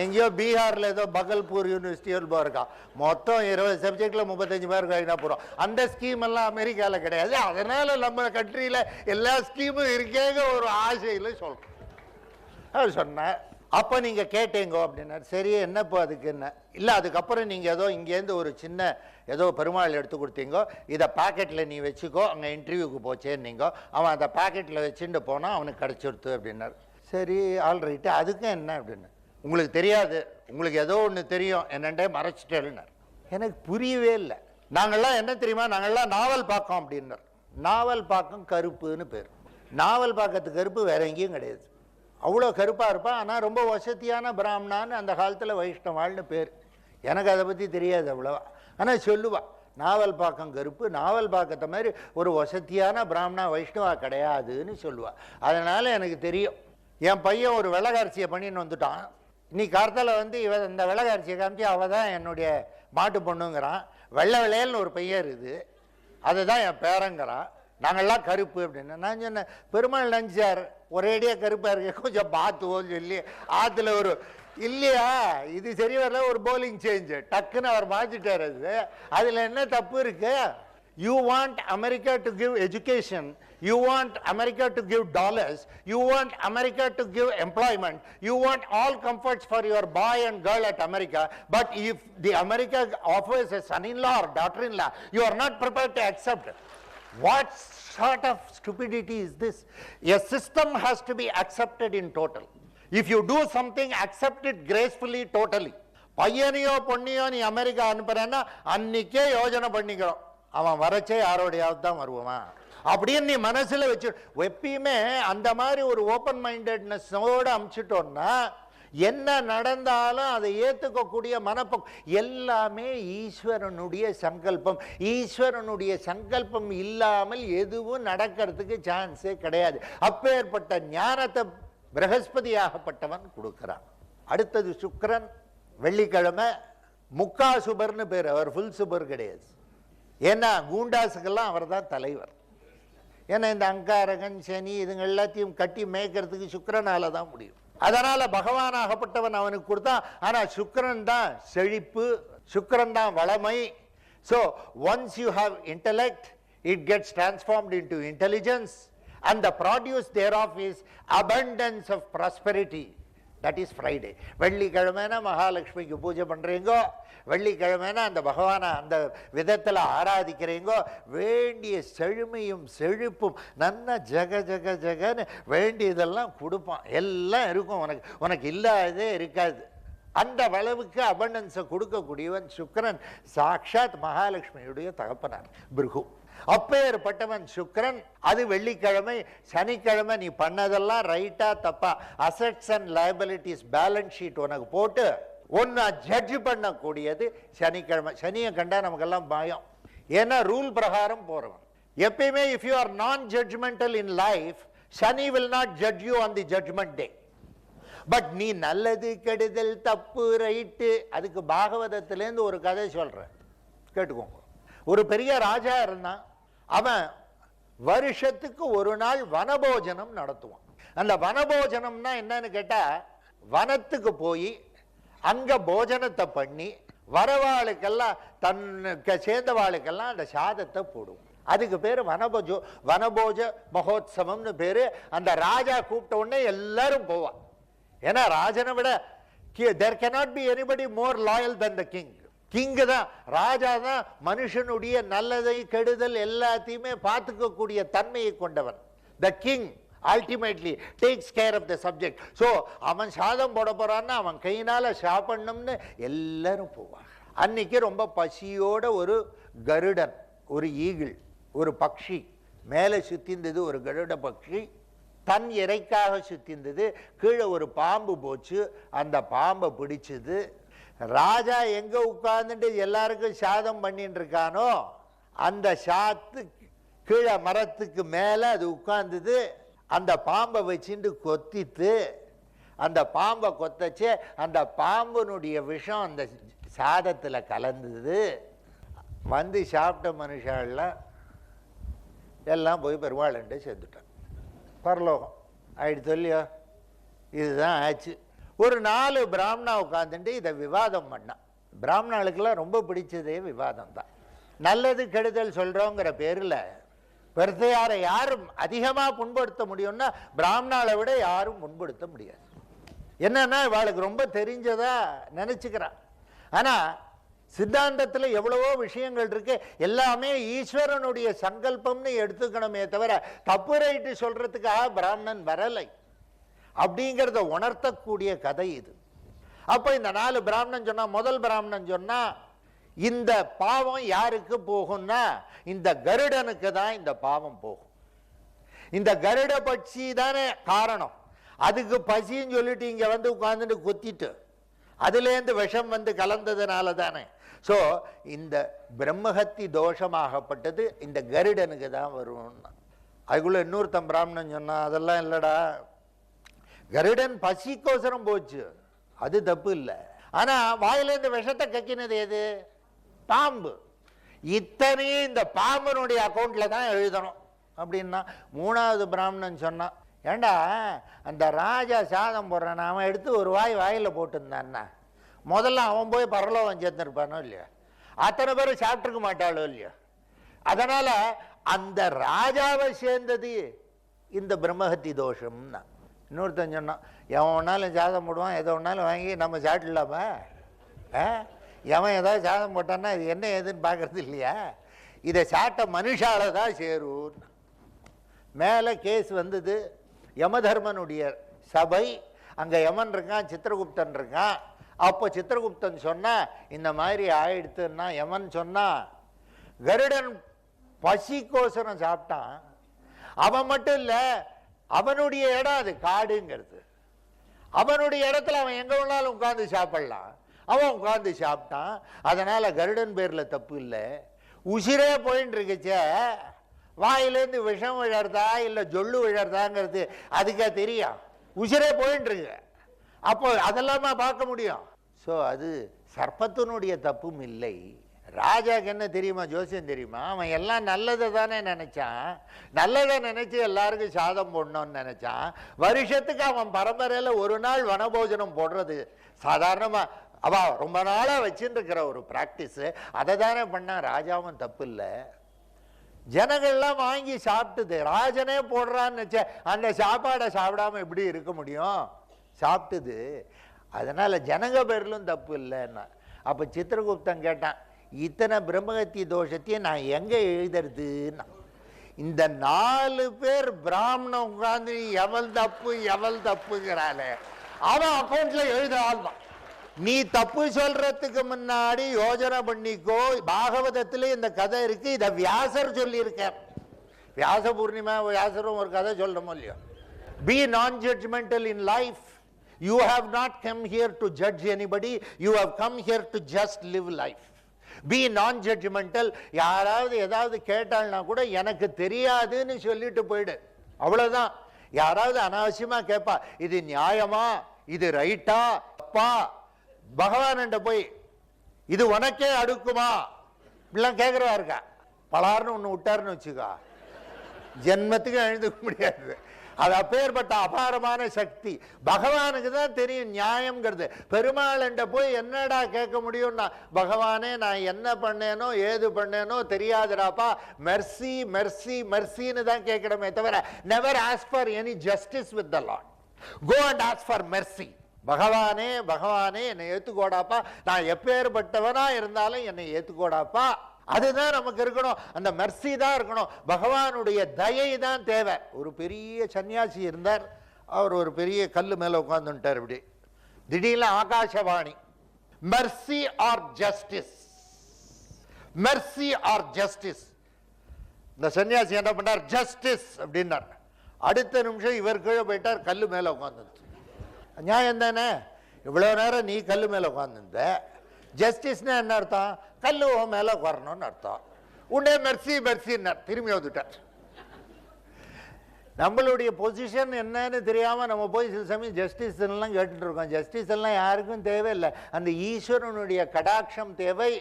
எங்கேயோ பீகாரில் ஏதோ பகல்பூர் யூனிவர்சிட்டி இருக்கா, மொத்தம் 20 சப்ஜெக்டில் 35 மார்க் வாங்கினா போகிறோம். அந்த ஸ்கீம் எல்லாம் அமெரிக்காவில் கிடையாது. அதனால் நம்ம கண்ட்ரியில் எல்லா ஸ்கீமும் இருக்கேங்க ஒரு ஆசையில் சொல்கிறோம். அவர் சொன்னார், அப்போ நீங்கள் கேட்டீங்கோ அப்படின்னார். சரி என்னப்போ அதுக்கு என்ன இல்லை, அதுக்கப்புறம் நீங்கள் ஏதோ இங்கேருந்து ஒரு சின்ன ஏதோ பெருமாள் எடுத்து கொடுத்தீங்கோ, இதை பாக்கெட்டில் நீ வச்சுக்கோ, அங்கே இன்டர்வியூக்கு போச்சேன்னீங்கோ. அவன் அதை பாக்கெட்டில் வச்சுட்டு போனால் அவனுக்கு கிடச்சிடுத்து அப்படின்னார். சரி ஆல்ரைட்டு, அதுக்கும் என்ன அப்படின்னு. உங்களுக்கு தெரியாது, உங்களுக்கு ஏதோ ஒன்று தெரியும், என்னண்டே மறைச்சிட்டேன்னார். எனக்கு புரியவே இல்லை. நாங்கள்லாம் என்ன தெரியுமா, நாங்கள்லாம் நாவல் பார்க்கோம் அப்படின்னார். நாவல் பார்க்கம் கருப்புன்னு பேர். நாவல் பார்க்கறதுக்கு கருப்பு வேற எங்கேயும் கிடையாது. அவ்வளோ கருப்பாக இருப்பான், ஆனால் ரொம்ப வசதியான பிராமணான்னு அந்த காலத்தில் வைஷ்ணவாள்னு பேர். எனக்கு அதை பற்றி தெரியாது அவ்வளோவா, ஆனால் சொல்லுவாள் நாவல் பாக்கம் கருப்பு, நாவல் பாக்கத்தை மாதிரி ஒரு வசதியான பிராமணா வைஷ்ணவா கிடையாதுன்னு சொல்லுவாள். அதனால் எனக்கு தெரியும். என் பையன் ஒரு வெள்ளக்காரிசியை பண்ணின்னு வந்துட்டான். இன்னைக்கு காலத்தில் வந்து இந்த வெள்ளக்காரிசியை காமிச்சு அவள் தான் என்னுடைய மாட்டு பொண்ணுங்கிறான். வெள்ளை வெள்ளையல்னு ஒரு பையன் இருக்குது, அதுதான் என் பேரங்கிறான். நாங்கள்லாம் கருப்பு அப்படின்னு. நான் சொன்னேன், பெருமாள் நினச்சார் ஒரேடியாக கருப்பாக இருக்க, கொஞ்சம் பார்த்துவோன்னு சொல்லி ஆற்றுல ஒரு இல்லையா இது சரி வரல, ஒரு போலிங் சேஞ்சு டக்குன்னு அவர் மாற்றிட்டார். அதில் என்ன தப்பு இருக்கு? You want America to give education, you want America to give dollars, you want America to give employment, you want all comforts for your boy and girl at America, but if the America offers a son-in-law or daughter-in-law, you are not prepared to accept it. What sort of stupidity is this? A system has to be accepted in total. If you do something, accept it gracefully, totally. பையனையோ பொண்ணையோ நீ அமெரிக்கா அனுப்புறேன்னா அன்னைக்கே யோஜனை பண்ணிக்கிறோம், அவன் வரச்சே யாரோடையாவது தான் வருவான் அப்படின்னு நீ மனசுல வச்சு. எப்பயுமே அந்த மாதிரி ஒரு ஓப்பன் மைண்டட்னஸோடு அனுப்பிச்சிட்டோம்னா என்ன நடந்தாலும் அதை ஏற்றுக்கக்கூடிய மனப்போக்கு. எல்லாமே ஈஸ்வரனுடைய சங்கல்பம். ஈஸ்வரனுடைய சங்கல்பம் இல்லாமல் எதுவும் நடக்கிறதுக்கு சான்ஸே கிடையாது. அப்பேற்பட்ட ஞானத்தை பிரகஸ்பதியாகப்பட்டவன் கொடுக்கிறான். அடுத்தது சுக்கிரன். வெள்ளிக்கிழமை முக்கா சுபர்னு பேர், அவர் ஃபுல் சுபர் கிடையாது. ஏன்னா கூண்டாஸுக்கெல்லாம் அவர் தான் தலைவர். ஏன்னா இந்த அங்காரகன் சனி இதுங்க எல்லாத்தையும் கட்டி மேய்க்கிறதுக்கு சுக்கிரனால தான் முடியும். அதனால பகவானாகப்பட்டவன் அவனுக்கு கொடுத்தான். ஆனா சுக்கிரன் தான் செழிப்பு, சுக்கிரன் தான் வளமை. So once you have intellect, it gets transformed into intelligence, and the produce thereof is abundance of prosperity. That is Friday. வெள்ளிக்கிழமைனா மகாலட்சுமிக்கு பூஜை பண்றீங்கோ, வெள்ளிக்கிழமைனா அந்த பகவானை அந்த விதத்தில் ஆராதிக்கிறீங்கோ, வேண்டிய செழுமையும் செழிப்பும் நன்னா ஜக ஜக ஜகன்னு வேண்டியதெல்லாம் கொடுப்பான். எல்லாம் இருக்கும், உனக்கு இல்லாததே இருக்காது. அந்த அளவுக்கு அபண்டன்ஸை கொடுக்கக்கூடியவன் சுக்கிரன். சாட்சாத் மகாலட்சுமியுடைய தகப்பனார் பிருகு. அப்பேற்பட்டவன் சுக்கிரன். அது வெள்ளிக்கிழமை. சனிக்கிழமை நீ பண்ணதெல்லாம் ரைட்டா தப்பா, assets and liabilities balance sheet உனக்கு போட்டு ஒன்னு ஜட்ஜ் பண்ணக்கூடியது சனிக்கிழமை. சனியை கண்டா நமக்கெல்லாம் பயம். ஏன்னா ரூல் பிரகாரம் போறவன் எப்பயுமே. இஃப் யூ ஆர் நான் judgemental in life, Shani will not judge you on the judgement day. But நீ நல்லது கெடுதல் தப்பு ரைட்டு, அதுக்கு பாகவதத்திலேருந்து ஒரு கதை சொல்றேன் கேட்டுக்கோங்க. ஒரு பெரிய ராஜா இருந்தான். அவன் வருஷத்துக்கு ஒரு நாள் வனபோஜனம் நடத்துவான். அந்த வனபோஜனம்னா என்னன்னு கேட்டா, வனத்துக்கு போய் அங்க போஜனத்தை பண்ணி வரவாளுக்கெல்லாம் தன்னுக்கு சேர்ந்தவாளுக்கெல்லாம் அந்த சாதத்தை போடுவோம். அதுக்கு பேரு வனபோஜ மகோத்சவம்னு பேரு. அந்த ராஜா கூப்பிட்ட உடனே எல்லாரும் போவான். ஏன்னா ராஜனை விட there cannot be anybody more loyal than the king. King தான், ராஜா தான் மனுஷனுடைய நல்லதை கெடுதல் எல்லாத்தையுமே பார்த்துக்கக்கூடிய தன்மையை கொண்டவன். The king ultimately takes care of the subject. So அவன் சாதம் போட போறான்னா அவன் கையினால சாப்பிடணும்னு எல்லாரும் போவாங்க. அன்னைக்கு ரொம்ப பசியோட ஒரு கருடன், ஒரு ஈகிள், ஒரு பக்ஷி மேலே சுத்திந்தது. ஒரு கருட பக்ஷி தன் இறைக்காக சுத்திந்தது. கீழே ஒரு பாம்பு போச்சு, அந்த பாம்பை பிடிச்சது. ராஜா எங்க உட்கார்ந்துட்டு எல்லாருக்கும் சாதம் பண்ணிட்டு இருக்கானோ அந்த சாத்து கீழே மரத்துக்கு மேல அது உட்கார்ந்தது. அந்த பாம்பை வச்சுட்டு கொத்தித்து, அந்த பாம்பை கொத்தச்சு அந்த பாம்பனுடைய விஷம் அந்த சாதத்தில் கலந்தது. வந்து சாப்பிட்ட மனுஷாலாம் எல்லாம் போய் பெருமாள்கிட்ட சேர்த்துட்டான். பரலோகம் ஆயிடுச்சு இல்லையோ? இதுதான் ஆச்சு. ஒரு 4 பிராமணா உட்காந்துட்டு இதை விவாதம் பண்ணான். பிராமணாளுக்கெல்லாம் ரொம்ப பிடிச்சதே விவாதம் தான். நல்லது கெடுதல் சொல்கிறோங்கிற பேரில் பெருத்தையாரை யாரும் அதிகமாக புண்படுத்த முடியும்னா பிராமணாவை விட யாரும் புண்படுத்த முடியாது. என்னன்னா இவாளுக்கு ரொம்ப தெரிஞ்சதா நினச்சிக்கிறான். ஆனால் சித்தாந்தத்தில் எவ்வளவோ விஷயங்கள் இருக்கு. எல்லாமே ஈஸ்வரனுடைய சங்கல்பம்னு எடுத்துக்கணுமே தவிர தப்பு ரைட்டு சொல்றதுக்காக பிராமணன் வரலை அப்படிங்கிறத உணர்த்தக்கூடிய கதை இது. அப்போ இந்த 4 பிராமணன் சொன்னா, முதல் பிராமணன் சொன்னா, இந்த பாவம் யாருக்கு போகும்னா இந்த கருடனுக்கு தான் இந்த பாவம் போகும். இந்த கருட பட்சி தானே காரணம். அதுக்கு பசின்னு சொல்லிட்டு இங்க வந்து உட்கார்ந்துட்டு கொத்திட்டு அதுலேருந்து விஷம் வந்து கலந்ததுனால தானே. ஸோ இந்த பிரம்மஹத்தி தோஷமாகப்பட்டது இந்த கருடனுக்கு தான் வரும்னா. அதுக்குள்ள இன்னொருத்தன் பிராமணன் சொன்னா, அதெல்லாம் இல்லடா, கருடன் பசிக்கோசரம் போச்சு, அது தப்பு இல்லை. ஆனா வாயிலேருந்து விஷத்தை கக்கினது எது? பாம்பு. இத்தனையும் இந்த பாம்பனுடைய அக்கௌண்ட்ல தான் எழுதணும் அப்படின்னா. மூணாவது பிராமணன் சொன்னான், ஏண்டா அந்த ராஜா சாதம் போடுறான், அவன் எடுத்து ஒரு வாயில் போட்டுருந்தான்னா முதல்ல அவன் போய் பரலோகம் சேர்ந்துருப்பானோ இல்லையா? அத்தனை பேரும் சாப்பிட்டுருக்க மாட்டாளோ இல்லையா? அதனால அந்த ராஜாவை சேர்ந்தது இந்த பிரம்மஹத்தி தோஷம்னா. இன்னொருத்தன் சொன்னான், எவன் ஒன்னாலும் சாதம் போடுவான், எதை ஒன்னாலும் வாங்கி நம்ம சாப்பிடலாமா? எவன் ஏதாவது சாதம் போட்டான்னா இது என்ன ஏதுன்னு பார்க்கறது இல்லையா? இதை சாப்பிட்ட மனுஷால தான் சேரும். மேலே கேஸ் வந்தது. யமதர்மனுடைய சபை, அங்கே யமன் இருக்கான், சித்திரகுப்தன் இருக்கான். அப்போ சித்திரகுப்தன் சொன்னா இந்த மாதிரி ஆயிடுத்துன்னா, யமன் சொன்னா கருடன் பசிக்கோசரம் சாப்பிட்டான். அவன் மட்டும் இல்லை, அவனுடைய இடம் அது காடுங்கிறது. அவனுடைய இடத்துல அவன் எங்க வேணாலும் உட்கார்ந்து சாப்பிடலாம். அவன் உட்கார்ந்து சாப்பிட்டான். அதனால கருடன் பேர்ல தப்பு இல்லை. உசிரே போயின்னு இருக்குச்ச, வாயிலேருந்து விஷம் விழறதா இல்லை ஜொல்லு விழறதாங்கிறது அதுக்கா தெரியும். உசிரே போயின்னு இருக்கு. அப்போ அதெல்லாமா பார்க்க முடியும். ஸோ அது சர்ப்பத்தினுடைய தப்பும் இல்லை. ராஜாக்கு என்ன தெரியுமா, ஜோசியம் தெரியுமா? அவன் எல்லாம் நல்லதை தானே நினைச்சான். நல்லதை நினைச்சு எல்லாருக்கும் சாதம் போடணும்னு நினைச்சான். வருஷத்துக்கு அவன் பரம்பரையில் ஒரு நாள் வனபோஜனம் போடுறது சாதாரணமா அவ ரொம்ப நாளா வச்சுட்டு இருக்கிற ஒரு பிராக்டிஸ். அதை தானே பண்ணான். ராஜாவும் தப்பு இல்லை. ஜனங்கள்லாம் வாங்கி சாப்பிட்டுது. ராஜனே போடுறான்னு வச்ச அந்த சாப்பாடை சாப்பிடாம எப்படி இருக்க முடியும்? சாப்பிட்டுது. அதனால ஜனங்க பேர்லும் தப்பு இல்லைன்னா. அப்ப சித்திரகுப்தன் கேட்டான், இத்தனை பிரம்மஹத்தி தோஷத்தையும் நான் எங்க எழுதுறதுன்னா. இந்த 4 பேர் பிராமணன் உட்கார்ந்து எவள் தப்புங்கிறாளே, அவன் அக்கௌண்ட்ல எழுதாதான். நீ தப்பு சொல்றதுக்கு முன்னாடி யோஜனை பண்ணிக்கோ. பாகவதத்துல இந்த கதை இருக்கு. இதை வியாசர் சொல்லியிருக்க. வியாச பூர்ணிமா வியாசரும் ஒரு கதை சொல்றோமோ இல்லையோ. Be non-judgmental in life. You have not come here to judge anybody. You have come here to just live life. Be non-judgmental. யாராவது ஏதாவது கேட்டாள்னா கூட எனக்கு தெரியாதுன்னு சொல்லிட்டு போயிடு, அவ்வளவுதான். யாராவது அனாவசியமா கேட்பா, இது நியாயமா, இது ரைட்டா, அப்பா பகவான் போய் இது உனக்கே அடுக்குமா இப்படிலாம் கேட்கிறவா இருக்கா. பலார்னு ஒன்று விட்டாருன்னு வச்சுக்கா, ஜென்மத்துக்கு எழுந்துக்க முடியாது. அது அப்பேற்பட்ட அபாரமான சக்தி. பகவானுக்கு தான் தெரியும் நியாயம்ங்கிறது. பெருமாள் போய் என்னடா கேட்க முடியும்னா, பகவானே நான் என்ன பண்ணேனோ ஏது பண்ணேனோ தெரியாதுடாப்பா, மெர்சி மெர்சி மெர்சின்னு தான் கேட்கணுமே தவிர never ask for any justice with the lord. Go and ask for mercy. பகவானே பகவானே என்னை ஏத்துக்கோடாப்பா, நான் எப்பேற்பட்டவனா இருந்தாலும் என்னை ஏத்துக்கோடாப்பா. அதுதான் நமக்கு இருக்கணும். அந்த மெர்சி தான் இருக்கணும். பகவானுடைய தயை தான் தேவை. ஒரு பெரிய சன்னியாசி இருந்தார். அவர் ஒரு பெரிய கல்லு மேல உட்கார்ந்துட்டார். இப்படி திடீர்னு ஆகாசவாணி, mercy or justice, mercy or justice. இந்த சன்னியாசி என்ன பண்ணார், ஜஸ்டிஸ் அப்படின்னார். அடுத்த நிமிஷம் இவர் கீழே போயிட்டார், கல்லு மேல உட்கார்ந்து. நியாயம் தானே? இவ்வளவு நேரம் நீ கல்லு மேல உட்கார்ந்துருந்த. ஜஸ்டிஸ்னா என்ன அர்த்தம்? கல்லு மேல வரணும்னு அர்த்தம். உடனே மெர்சி மெர்சின்னார், திரும்பி வந்துட்டார். நம்மளுடைய பொசிஷன் என்னன்னு தெரியாமல் நம்ம போய் சில சமயம் ஜஸ்டிஸ் எல்லாம் கேட்டுட்டு இருக்கோம். ஜஸ்டிஸ் எல்லாம் யாருக்கும் தேவையில்லை, அந்த ஈஸ்வரனுடைய கடாட்சம் தேவை,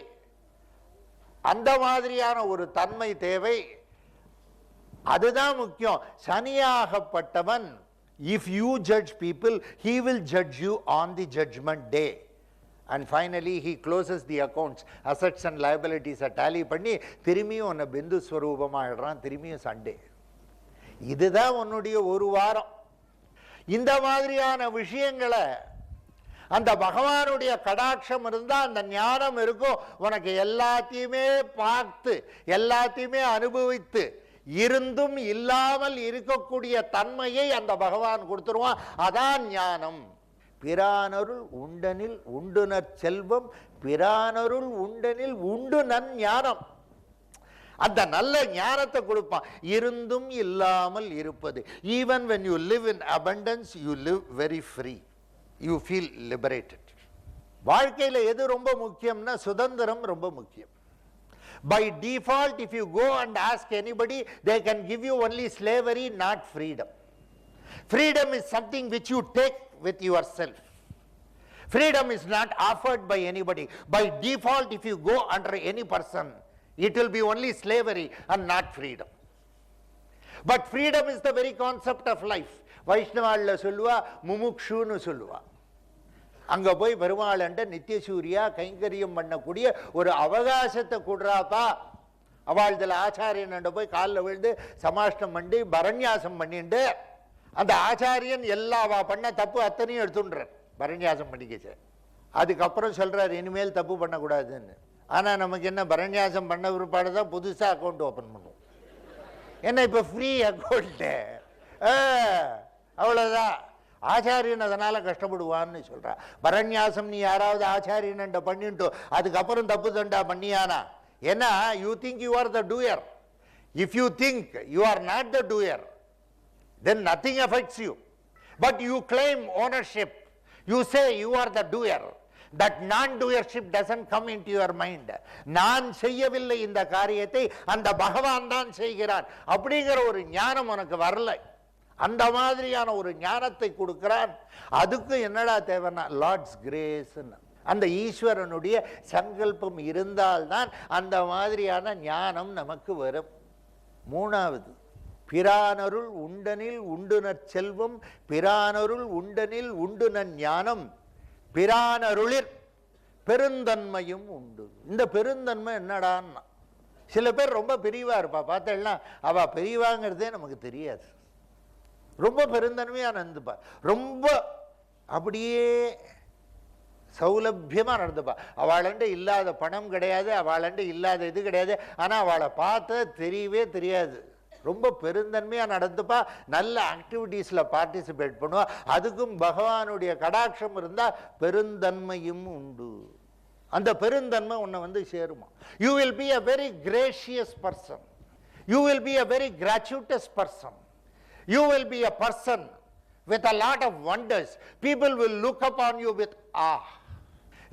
அந்த மாதிரியான ஒரு தன்மை தேவை, அதுதான் முக்கியம். சனியாகப்பட்டவன், if you judge people, he will judge you on the judgment day. And finally he closes the accounts, assets and liabilities tally பண்ணி திரும்பியும் உன்னை பிந்து ஸ்வரூபமாகிடுறான், திரும்பியும் சண்டே. இதுதான் உன்னுடைய ஒரு வாரம். இந்த மாதிரியான விஷயங்களை அந்த பகவானுடைய கடாட்சம் இருந்தால், அந்த ஞானம் இருக்கும், உனக்கு எல்லாத்தையுமே பார்த்து எல்லாத்தையுமே அனுபவித்து இருந்தும் இல்லாமல் இருக்கக்கூடிய தன்மையை அந்த பகவான் கொடுத்துருவான். அதான் ஞானம். பிரானருள் உண்டனில் உண்டுனர் செல்வம், பிரானருள் உண்டனில் உண்டு நன் ஞானம். அந்த நல்ல ஞானத்தை கொடுப்பான். இருந்தும் இல்லாமல் இருப்பது. Even when you live in abundance, you live very free. You feel liberated. வாழ்க்கையில் எது ரொம்ப முக்கியம்னா சுதந்திரம் ரொம்ப முக்கியம். By default, if you go and ask anybody, they can give you only slavery, not freedom. Freedom is something which you take with yourself. Freedom is not offered by anybody. By default, if you go under any person, it will be only slavery and not freedom. But freedom is the very concept of life. வைஷ்ணவால சொல்லுவா முமுக்ஷுன்னு சொல்லுவா. அங்க போய் பெருமாளண்ட நித்தியசூரியா கைங்கரியம் பண்ணக்கூடிய ஒரு அவகாசத்தை கொடுறாப்பா. அவள்தில் ஆச்சாரியன் போய் காலில் விழுந்து சமாஷ்டம் பண்ணி பரண்யாசம் பண்ணிட்டு, அந்த ஆச்சாரியன் எல்லாவா பண்ண தப்பு அத்தனையும் எடுத்துன்றார் பரண்யாசம் பண்ணிக்கச்சு. அதுக்கப்புறம் சொல்றாரு இனிமேல் தப்பு பண்ணக்கூடாதுன்னு. ஆனால் நமக்கு என்ன, பரண்யாசம் பண்ண பிற்பாடு தான் புதுசாக அக்கௌண்ட் ஓப்பன் பண்ணுவோம். என்ன இப்போ ஃப்ரீ அக்கௌண்ட்டு, அவ்வளோதான். ஆச்சாரியன் அதனால் கஷ்டப்படுவான்னு சொல்கிறா. பரண்யாசம் நீ யாராவது ஆச்சாரியன்ட்ட பண்ணிட்டு அதுக்கப்புறம் தப்பு தண்டா பண்ணியானா ஏன்னா, you think you are the doer. If you think you are not the doer, then nothing affects you. But you claim ownership. You say you are the doer. That non-doership doesn't come into your mind. நான் செய்யவில்லை இந்த காரியத்தை, அந்த பகவான் தான் செய்கிறான் அப்படிங்கிற ஒரு ஞானம் உனக்கு வரல. அந்த மாதிரியான ஒரு ஞானத்தை கொடுக்கிறான். அதுக்கு என்னடா தேவைன்னா லார்ட்ஸ் கிரேஸ். அந்த ஈஸ்வரனுடைய சங்கல்பம் இருந்தால்தான் அந்த மாதிரியான ஞானம் நமக்கு வரும். மூணாவது, பிரானருள் உண்டனில் உண்டுனர் செல்வம், பிரானருள் உண்டனில் உண்டுனர் ஞானம், பிரானருளிர் பெருந்தன்மையும் உண்டு. இந்த பெருந்தன்மை என்னடான்னா, சில பேர் ரொம்ப பெரியவா இருப்பா, பார்த்தேன்னா அவ பெரியவாங்கிறதே நமக்கு தெரியாது. ரொம்ப பெருந்தன்மையா நடந்துப்பா, ரொம்ப அப்படியே சௌலபியமா நடந்துப்பா. அவளண்ட இல்லாத பணம் கிடையாது, அவளண்ட இல்லாத இது கிடையாது. ஆனா அவளை பார்த்த தெரியவே தெரியாது. ரொம்ப பெருந்தன்மையாக நடந்துப்பா, நல்ல ஆக்டிவிட்டீஸில் பார்ட்டிசிபேட் பண்ணுவா. அதுக்கும் பகவானுடைய கடாட்சம் இருந்தால் பெருந்தன்மையும் உண்டு. அந்த பெருந்தன்மை உன்னை வந்து சேருமா. You will be a very gracious person, you will be a very gratuitous person, you will be a person with a lot of wonders. People will look up on you with awe.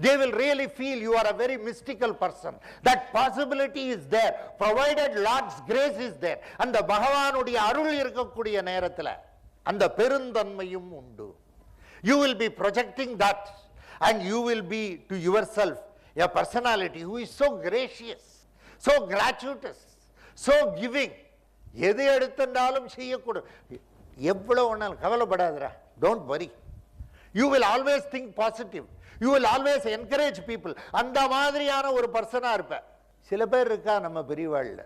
They will really feel you are a very mystical person. That possibility is there, provided Lord's grace is there. அந்த பகவானுடைய அருள் இருக்கக்கூடிய நேரத்தில் அந்த பெருந்தன்மையும் உண்டு. You will be projecting that and you will be to yourself a personality who is so gracious, so gratuitous, so giving. எது எடுத்தாலும் செய்யக்கூடும். எவ்வளவு ஒன்றாலும் கவலைப்படாதரா, don't worry. You will always think positive. You will always encourage people. அந்த மாதிரியான ஒரு பர்சனா இருப்ப. சில பேர் இருக்கா நம்ம பெரியவாழ்ல,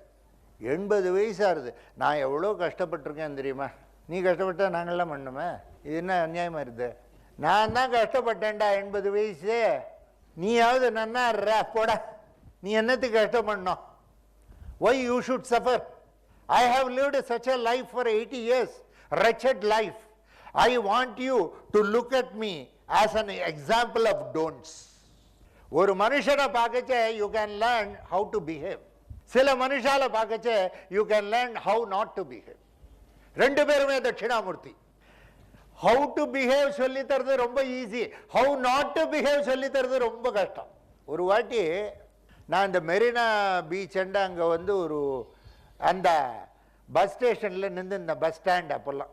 80 வயசாகுது, நான் எவ்வளோ கஷ்டப்பட்டிருக்கேன் தெரியுமா, நீ கஷ்டப்பட்டா நாங்கள்லாம் பண்ணுமே, இது என்ன அநியாயமா இருக்குது, நான் தான் கஷ்டப்பட்டேன்டா 80 வயசு, நீயாவது நன்னா இருறா போட, நீ என்னத்துக்கு கஷ்டம் பண்ணோம், why you should suffer? I have lived such a life for 80 years, wretched life. I want you to look at me as an example of don'ts. ஒரு மனுஷனை பார்க்கச்சே you can learn how to behave. சில மனுஷால பார்க்கச்சே you can learn how not to behave. ரெண்டு பேருமே தட்சிணாமூர்த்தி. how to behave சொல்லி தரது ரொம்ப easy, how not to behave சொல்லி தரது ரொம்ப கஷ்டம். ஒரு வாட்டி நான் இந்த மெரினா பீச் அங்கே வந்து ஒரு அந்த பஸ் ஸ்டேஷனில் நின்று இந்த பஸ் ஸ்டாண்ட் அப்போல்லாம்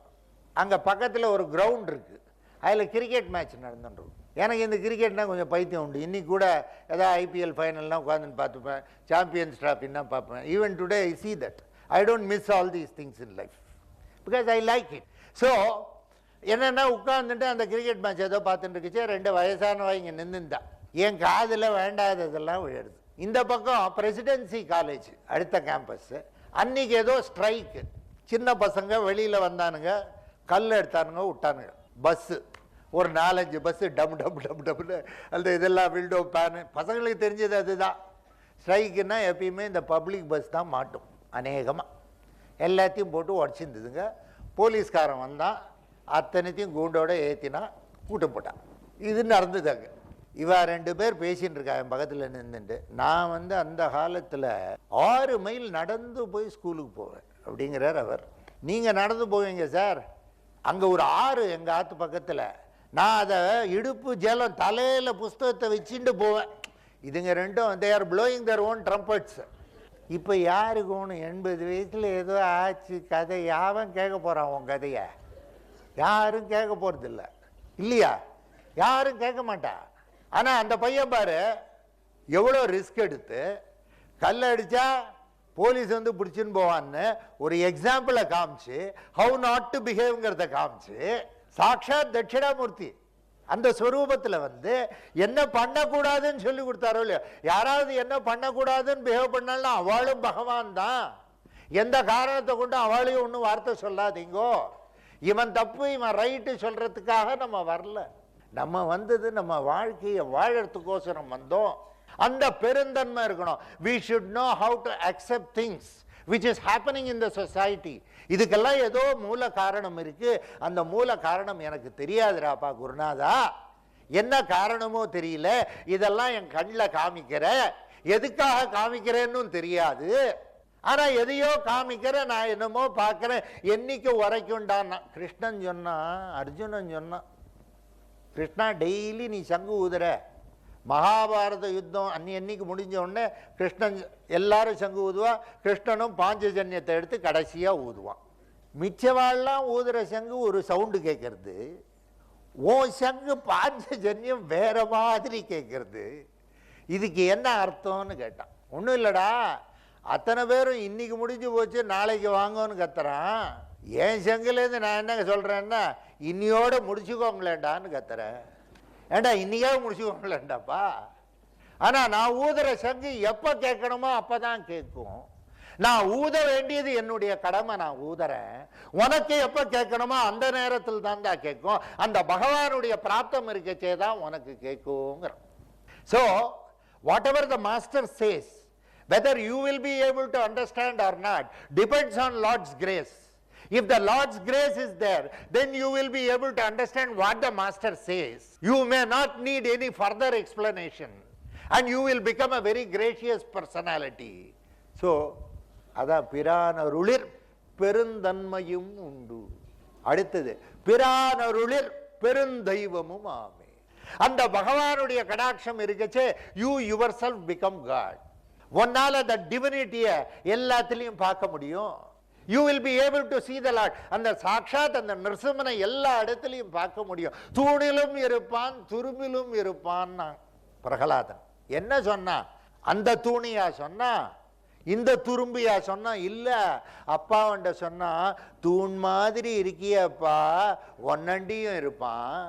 அங்கே பக்கத்தில் ஒரு கிரவுண்ட் இருக்குது, அதில் கிரிக்கெட் மேட்ச் நடந்துட்டு. எனக்கு இந்த கிரிக்கெட்னால் கொஞ்சம் பைத்தியம் உண்டு. இன்றைக்கி கூட ஏதாவது ஐபிஎல் ஃபைனல்லாம் உட்காந்துன்னு பார்த்துப்பேன், சாம்பியன்ஸ் ட்ராஃபின்னா பார்ப்பேன். Even today I see that. I don't miss all these things in life because I like it. So என்னென்னா உட்காந்துட்டு அந்த கிரிக்கெட் மேட்ச் ஏதோ பார்த்துட்டு இருக்குச்சு, 2 வயசானவ இங்கே நின்றுந்தா, என் காதில் வேண்டாததெல்லாம் விழுது. இந்த பக்கம் பிரசிடென்சி காலேஜ் அடுத்த கேம்பஸ்ஸு, அன்றைக்கி ஏதோ ஸ்ட்ரைக்கு, சின்ன பசங்க வெளியில் வந்தானுங்க, கல் எடுத்தானுங்க, விட்டானுங்க. பஸ்ஸு ஒரு 4-5 பஸ்ஸு டம் டம் டம் டம்னு அந்த இதெல்லாம் விண்டோ பேனு, பசங்களுக்கு தெரிஞ்சது அதுதான். ஸ்ட்ரைக்குன்னா எப்பயுமே இந்த பப்ளிக் பஸ் தான் மாட்டும், அநேகமாக எல்லாத்தையும் போட்டு உடச்சிருந்ததுங்க. போலீஸ்காரன் வந்தான், அத்தனைத்தையும் கூண்டோட ஏற்றினா கூட்டு போட்டான். இது நடந்ததாங்க. இவா 2 பேர் பேசின்னு இருக்கா என் பக்கத்தில் நின்றுட்டு. நான் அந்த காலத்தில் 6 மைல் நடந்து போய் ஸ்கூலுக்கு போவேன் அப்படிங்கிறார் அவர். நீங்கள் நடந்து போவீங்க சார், அங்கே ஒரு ஆறு எங்கள் ஆற்று பக்கத்தில், நான் அதை இடுப்பு ஜலம் தலையில் புஸ்தகத்தை வச்சுட்டு போவேன். இதுங்க ரெண்டும் they are blowing their own trumpets. இப்போ யாருக்கு ஒன்று 80 வயசில் ஏதோ ஆச்சு கதை, யாவன் கேட்க போகிறான் உன் கதையை? யாரும் கேட்க போகிறதில்ல இல்லையா, யாரும் கேட்க மாட்டா. ஆனால் அந்த பையன் பாரு எவ்வளோ ரிஸ்க் எடுத்து கல் அடித்தா போலீஸ் பிடிச்சின்னு போவான்னு ஒரு எக்ஸாம்பிளை காமிச்சு, ஹவு நாட் டு பிஹேவ்ங்கிறத காமிச்சு, சாக்ஷாத் தட்சிணாமூர்த்தி அந்த ஸ்வரூபத்தில் என்ன பண்ணக்கூடாதுன்னு சொல்லி கொடுத்தாரோ இல்லையோ. யாராவது என்ன பண்ணக்கூடாதுன்னு பிஹேவ் பண்ணாலும் அவளும் பகவான் தான். எந்த காரணத்தை கொண்டு அவளையும் ஒன்றும் வார்த்தை சொல்லாதீங்கோ. இவன் தப்பு இவன் ரைட்டு சொல்றதுக்காக நம்ம வரல. நம்ம வந்தது நம்ம வாழ்க்கையை வாழறதுக்கோசரம் வந்தோம். அந்த பெருந்தன்மை இருக்கணும். we should know how to accept things which is happening in the society. இதுக்கெல்லாம் ஏதோ மூல காரணம் இருக்கு. அந்த மூல காரணம் எனக்கு தெரியாதுராப்பா குருநாதா, என்ன காரணமோ தெரியல. இதெல்லாம் என் கண்ணில் காமிக்கிற, எதுக்காக காமிக்கிறேன்னு தெரியாது. ஆனா எதையோ காமிக்கிற, நான் என்னமோ பார்க்கிறேன். என்னைக்கு உரைக்கும்டான்னா கிருஷ்ணன் சொன்னா, அர்ஜுனன் சொன்னான், கிருஷ்ணா டெய்லி நீ சங்கு ஊதுற. மகாபாரத யுத்தம் அன்னைக்கு முடிஞ்ச உடனே கிருஷ்ணன் எல்லாரும் சங்கு ஊதுவா, கிருஷ்ணனும் பாஞ்சஜன்யத்தை எடுத்து கடைசியாக ஊதுவான். மிச்சவாள்லாம் ஊதுற சங்கு ஒரு சவுண்டு கேட்கறது, ஓ சங்கு பாஞ்சஜன்யம் வேற மாதிரி கேட்கறது. இதுக்கு என்ன அர்த்தம்னு கேட்டான். ஒன்றும் இல்லடா, அத்தனை பேரும் இன்னைக்கு முடிஞ்சு போச்சு நாளைக்கு வாங்கன்னு கத்துறான். என் சங்குலேருந்து நான் என்ன சொல்கிறேன்னா, இன்னையோட முடிச்சுக்கோங்களேண்டான்னு கத்துறேன். ஏண்டா இன்னைக்காக முடிச்சுக்கோங்களேண்டாப்பா. ஆனால் நான் ஊதுற சங்கு எப்போ கேட்கணுமோ அப்போ தான் கேட்கும். நான் ஊத வேண்டியது என்னுடைய கடமை, நான் ஊதுறேன். உனக்கு எப்போ கேட்கணுமோ அந்த நேரத்தில் தான் தான் கேட்கும். அந்த பகவானுடைய பிராப்தம் இருக்கச்சே தான் உனக்கு கேட்குங்கிற. So whatever the master says, whether you will be able to understand or not depends on Lord's grace. If the Lord's grace is there, then you will be able to understand what the master says. You may not need any further explanation and you will become a very gracious personality. So அதா பிரானருளிர் பெருந்தன்மையும் உண்டு. அடுத்தது பிரானருளிர் பெருந்தெய்வமும் ஆமே. அந்த பகவானுடைய கடாட்சம் இருக்கச்சே you yourself become God. ஒன்னால the divinity எல்லாத்திலையும் பார்க்க முடியும். You will be able to see the Lord. அந்த சாட்சாத் அந்த நிருசிம்மனை எல்லா இடத்துலையும் பார்க்க முடியும். தூணிலும் இருப்பான் துரும்பிலும் இருப்பான். பிரகலாதன் என்ன சொன்னா, அந்த தூணியா சொன்னா, இந்த துரும்பியா சொன்னா? இல்ல, அப்பா வண்ட சொன்னா, தூண் மாதிரி இருக்கியப்பா, ஒன்னண்டியும் இருப்பான்,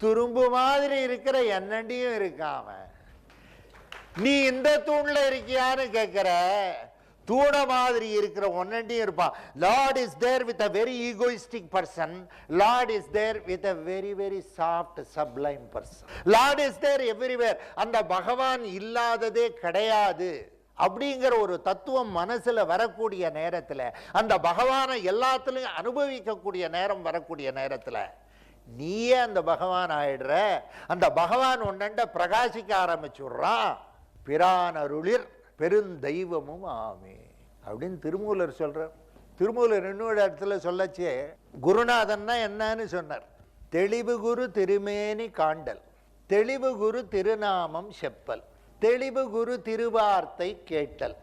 துரும்பு மாதிரி இருக்கிற என்னண்டியும் இருக்காம. நீ இந்த தூண்ல இருக்கியான்னு கேட்கிற, தூண மாதிரி இருக்கிற ஒன்னண்டியும் இருப்பான். Lord is there with a very egoistic person. Lord is there with a very very soft sublime person. Lord is there everywhere. அந்த பகவான் இல்லாததே கிடையாது அப்படிங்கிற ஒரு தத்துவம் மனசுல வரக்கூடிய நேரத்தில், அந்த பகவானை எல்லாத்திலையும் அனுபவிக்கக்கூடிய நேரம் வரக்கூடிய நேரத்தில் நீயே அந்த பகவான் ஆயிடுற. அந்த பகவான் ஒன்னண்ட பிரகாசிக்க ஆரம்பிச்சுடுறான். பிரானருளிர் பெருந்தெய்வமும் ஆமே அப்படின்னு திருமூலர் சொல்றார். திருமூலர் இன்னொரு இடத்துல சொல்லச்சே, குருநாதன்னா என்னன்னு சொன்னார். தெளிவு குரு திருமேனி காண்டல், தெளிவு குரு திருநாமம் செப்பல், தெளிவு குரு திருவார்த்தை கேட்டல்,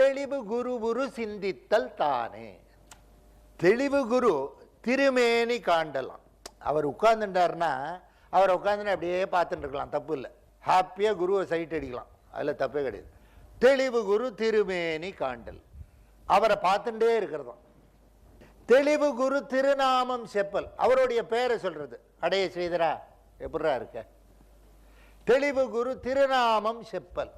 தெளிவு குரு குரு சிந்தித்தல் தானே. தெளிவு குரு திருமேனி காண்டலாம். அவர் உட்கார்ந்துட்டார்னா அவரை உட்காந்துன்னு அப்படியே பார்த்துட்டு இருக்கலாம், தப்பு இல்லை. ஹாப்பியாக குருவை சைட் அடிக்கலாம், அதில் தப்பே கிடையாது. தெளிவு குரு திருமேனி காண்டல், அவரை பார்த்துட்டே இருக்கிறதாம். தெளிவு குரு திருநாமம் செப்பல், அவருடைய பேரை சொல்றது. அடைய ஸ்ரீதரா எப்படா இருக்க? தெளிவு குரு திருநாமம் செப்பல்.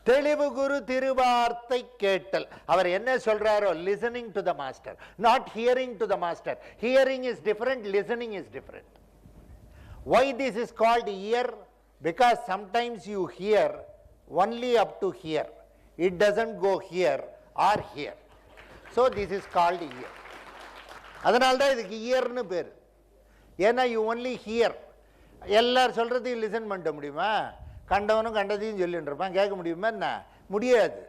தெளிவு குரு திருவார்த்தை கேட்டல், அவர் என்ன சொல்றாரோ listening to the master, not hearing to the master. Hearing is different, listening is different. Why this is called ear? Because sometimes you hear only up to here, it doesn't go here or here, so this is called ear. அதனால்தான் இதுக்கு இயர்னு பேர். ஏன்னா யூ ஒன்லி ஹியர். எல்லாரும் சொல்றதையும் லிசன் பண்ண முடியுமா? கண்டவனும் கண்டதையும் சொல்லிட்டு இருப்பான், கேட்க முடியுமா? என்ன முடியாது.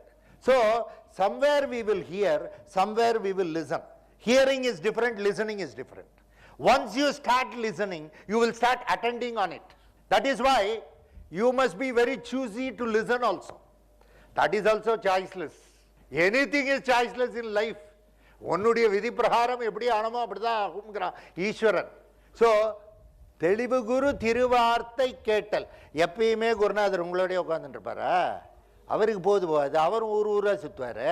So somewhere we will hear, somewhere we will listen. Hearing is different, listening is different. Once you start listening, you will start attending on it. That is why you must be very choosy to listen also. That is also choiceless. Anything is choiceless in life. உன்னுடைய விதி பிரகாரம் எப்படி ஆனமோ அப்படிதான் ஆகும்ங்கிறான் ஈஸ்வரன். ஸோ தெளிவு குரு திருவார்த்தை கேட்டல். எப்பயுமே குருநாதர் உங்களோடய உட்காந்துட்டு இருப்பாரா? அவருக்கு போகாது, அவரும் ஊராக சுற்றுவார்,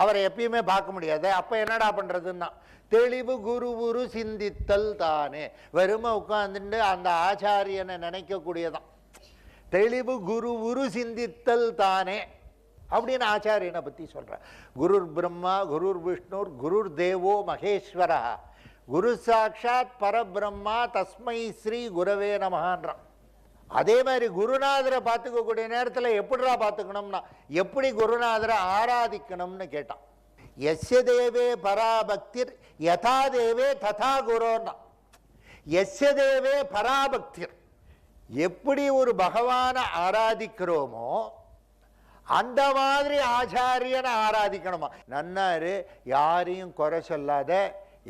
அவரை எப்பயுமே பார்க்க முடியாது. அப்போ என்னடா பண்ணுறதுன்னா தெளிவு குரு குரு சிந்தித்தல் தானே. வெறுமை உட்கார்ந்துட்டு அந்த ஆச்சாரியனை நினைக்கக்கூடியதான். தெளிவு குரு குரு சிந்தித்தல் தானே அப்படின்னு ஆச்சாரியனை பற்றி சொல்கிறார். குருர் பிரம்மா குருர் விஷ்ணுர் குருர் தேவோ மகேஸ்வரா குரு சாட்சாத் பரபிரம்மா தஸ்மை ஸ்ரீ குரவே நமகான்றான். அதே மாதிரி குருநாதரை பார்த்துக்கக்கூடிய நேரத்தில் எப்படிரா பார்த்துக்கணும்னா, எப்படி குருநாதரை ஆராதிக்கணும்னு கேட்டான். எஸ்ய தேவே பராபக்திர் யதா தேவே ததா குரோன்னா. எஸ்ய தேவே பராபக்திர், எப்படி ஒரு பகவானை ஆராதிக்கிறோமோ அந்த மாதிரி ஆச்சாரியனை ஆராதிக்கணுமா. நன்னாரு, யாரையும் குறை சொல்லாத,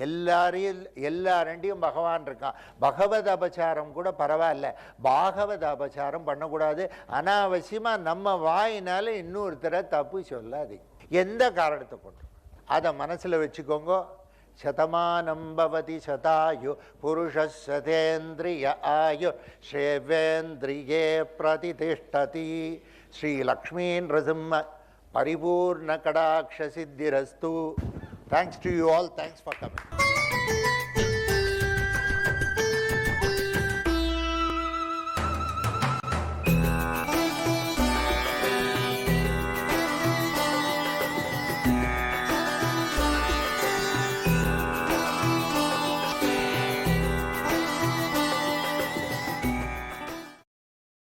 எல்லாரையும் பகவான் இருக்கான். பகவத் அபச்சாரம் கூட பரவாயில்ல, பாகவத அபச்சாரம் பண்ணக்கூடாது. அனாவசியமாக நம்ம வாயினால இன்னொருத்தரை தப்பு சொல்லாது, எந்த காரணத்தை கொண்டு. அதை மனசில் வச்சுக்கோங்க. சதமானம் பவதி சதாயு புருஷ சதேந்திரிய ஆயு ஸ்ரேவேந்திரியே பிரதிதிஷ்டதி. ஸ்ரீ லக்ஷ்மீ நரசிம்ம பரிபூர்ண கடாட்ச சித்திரஸ்து. Thanks to you all. Thanks for coming.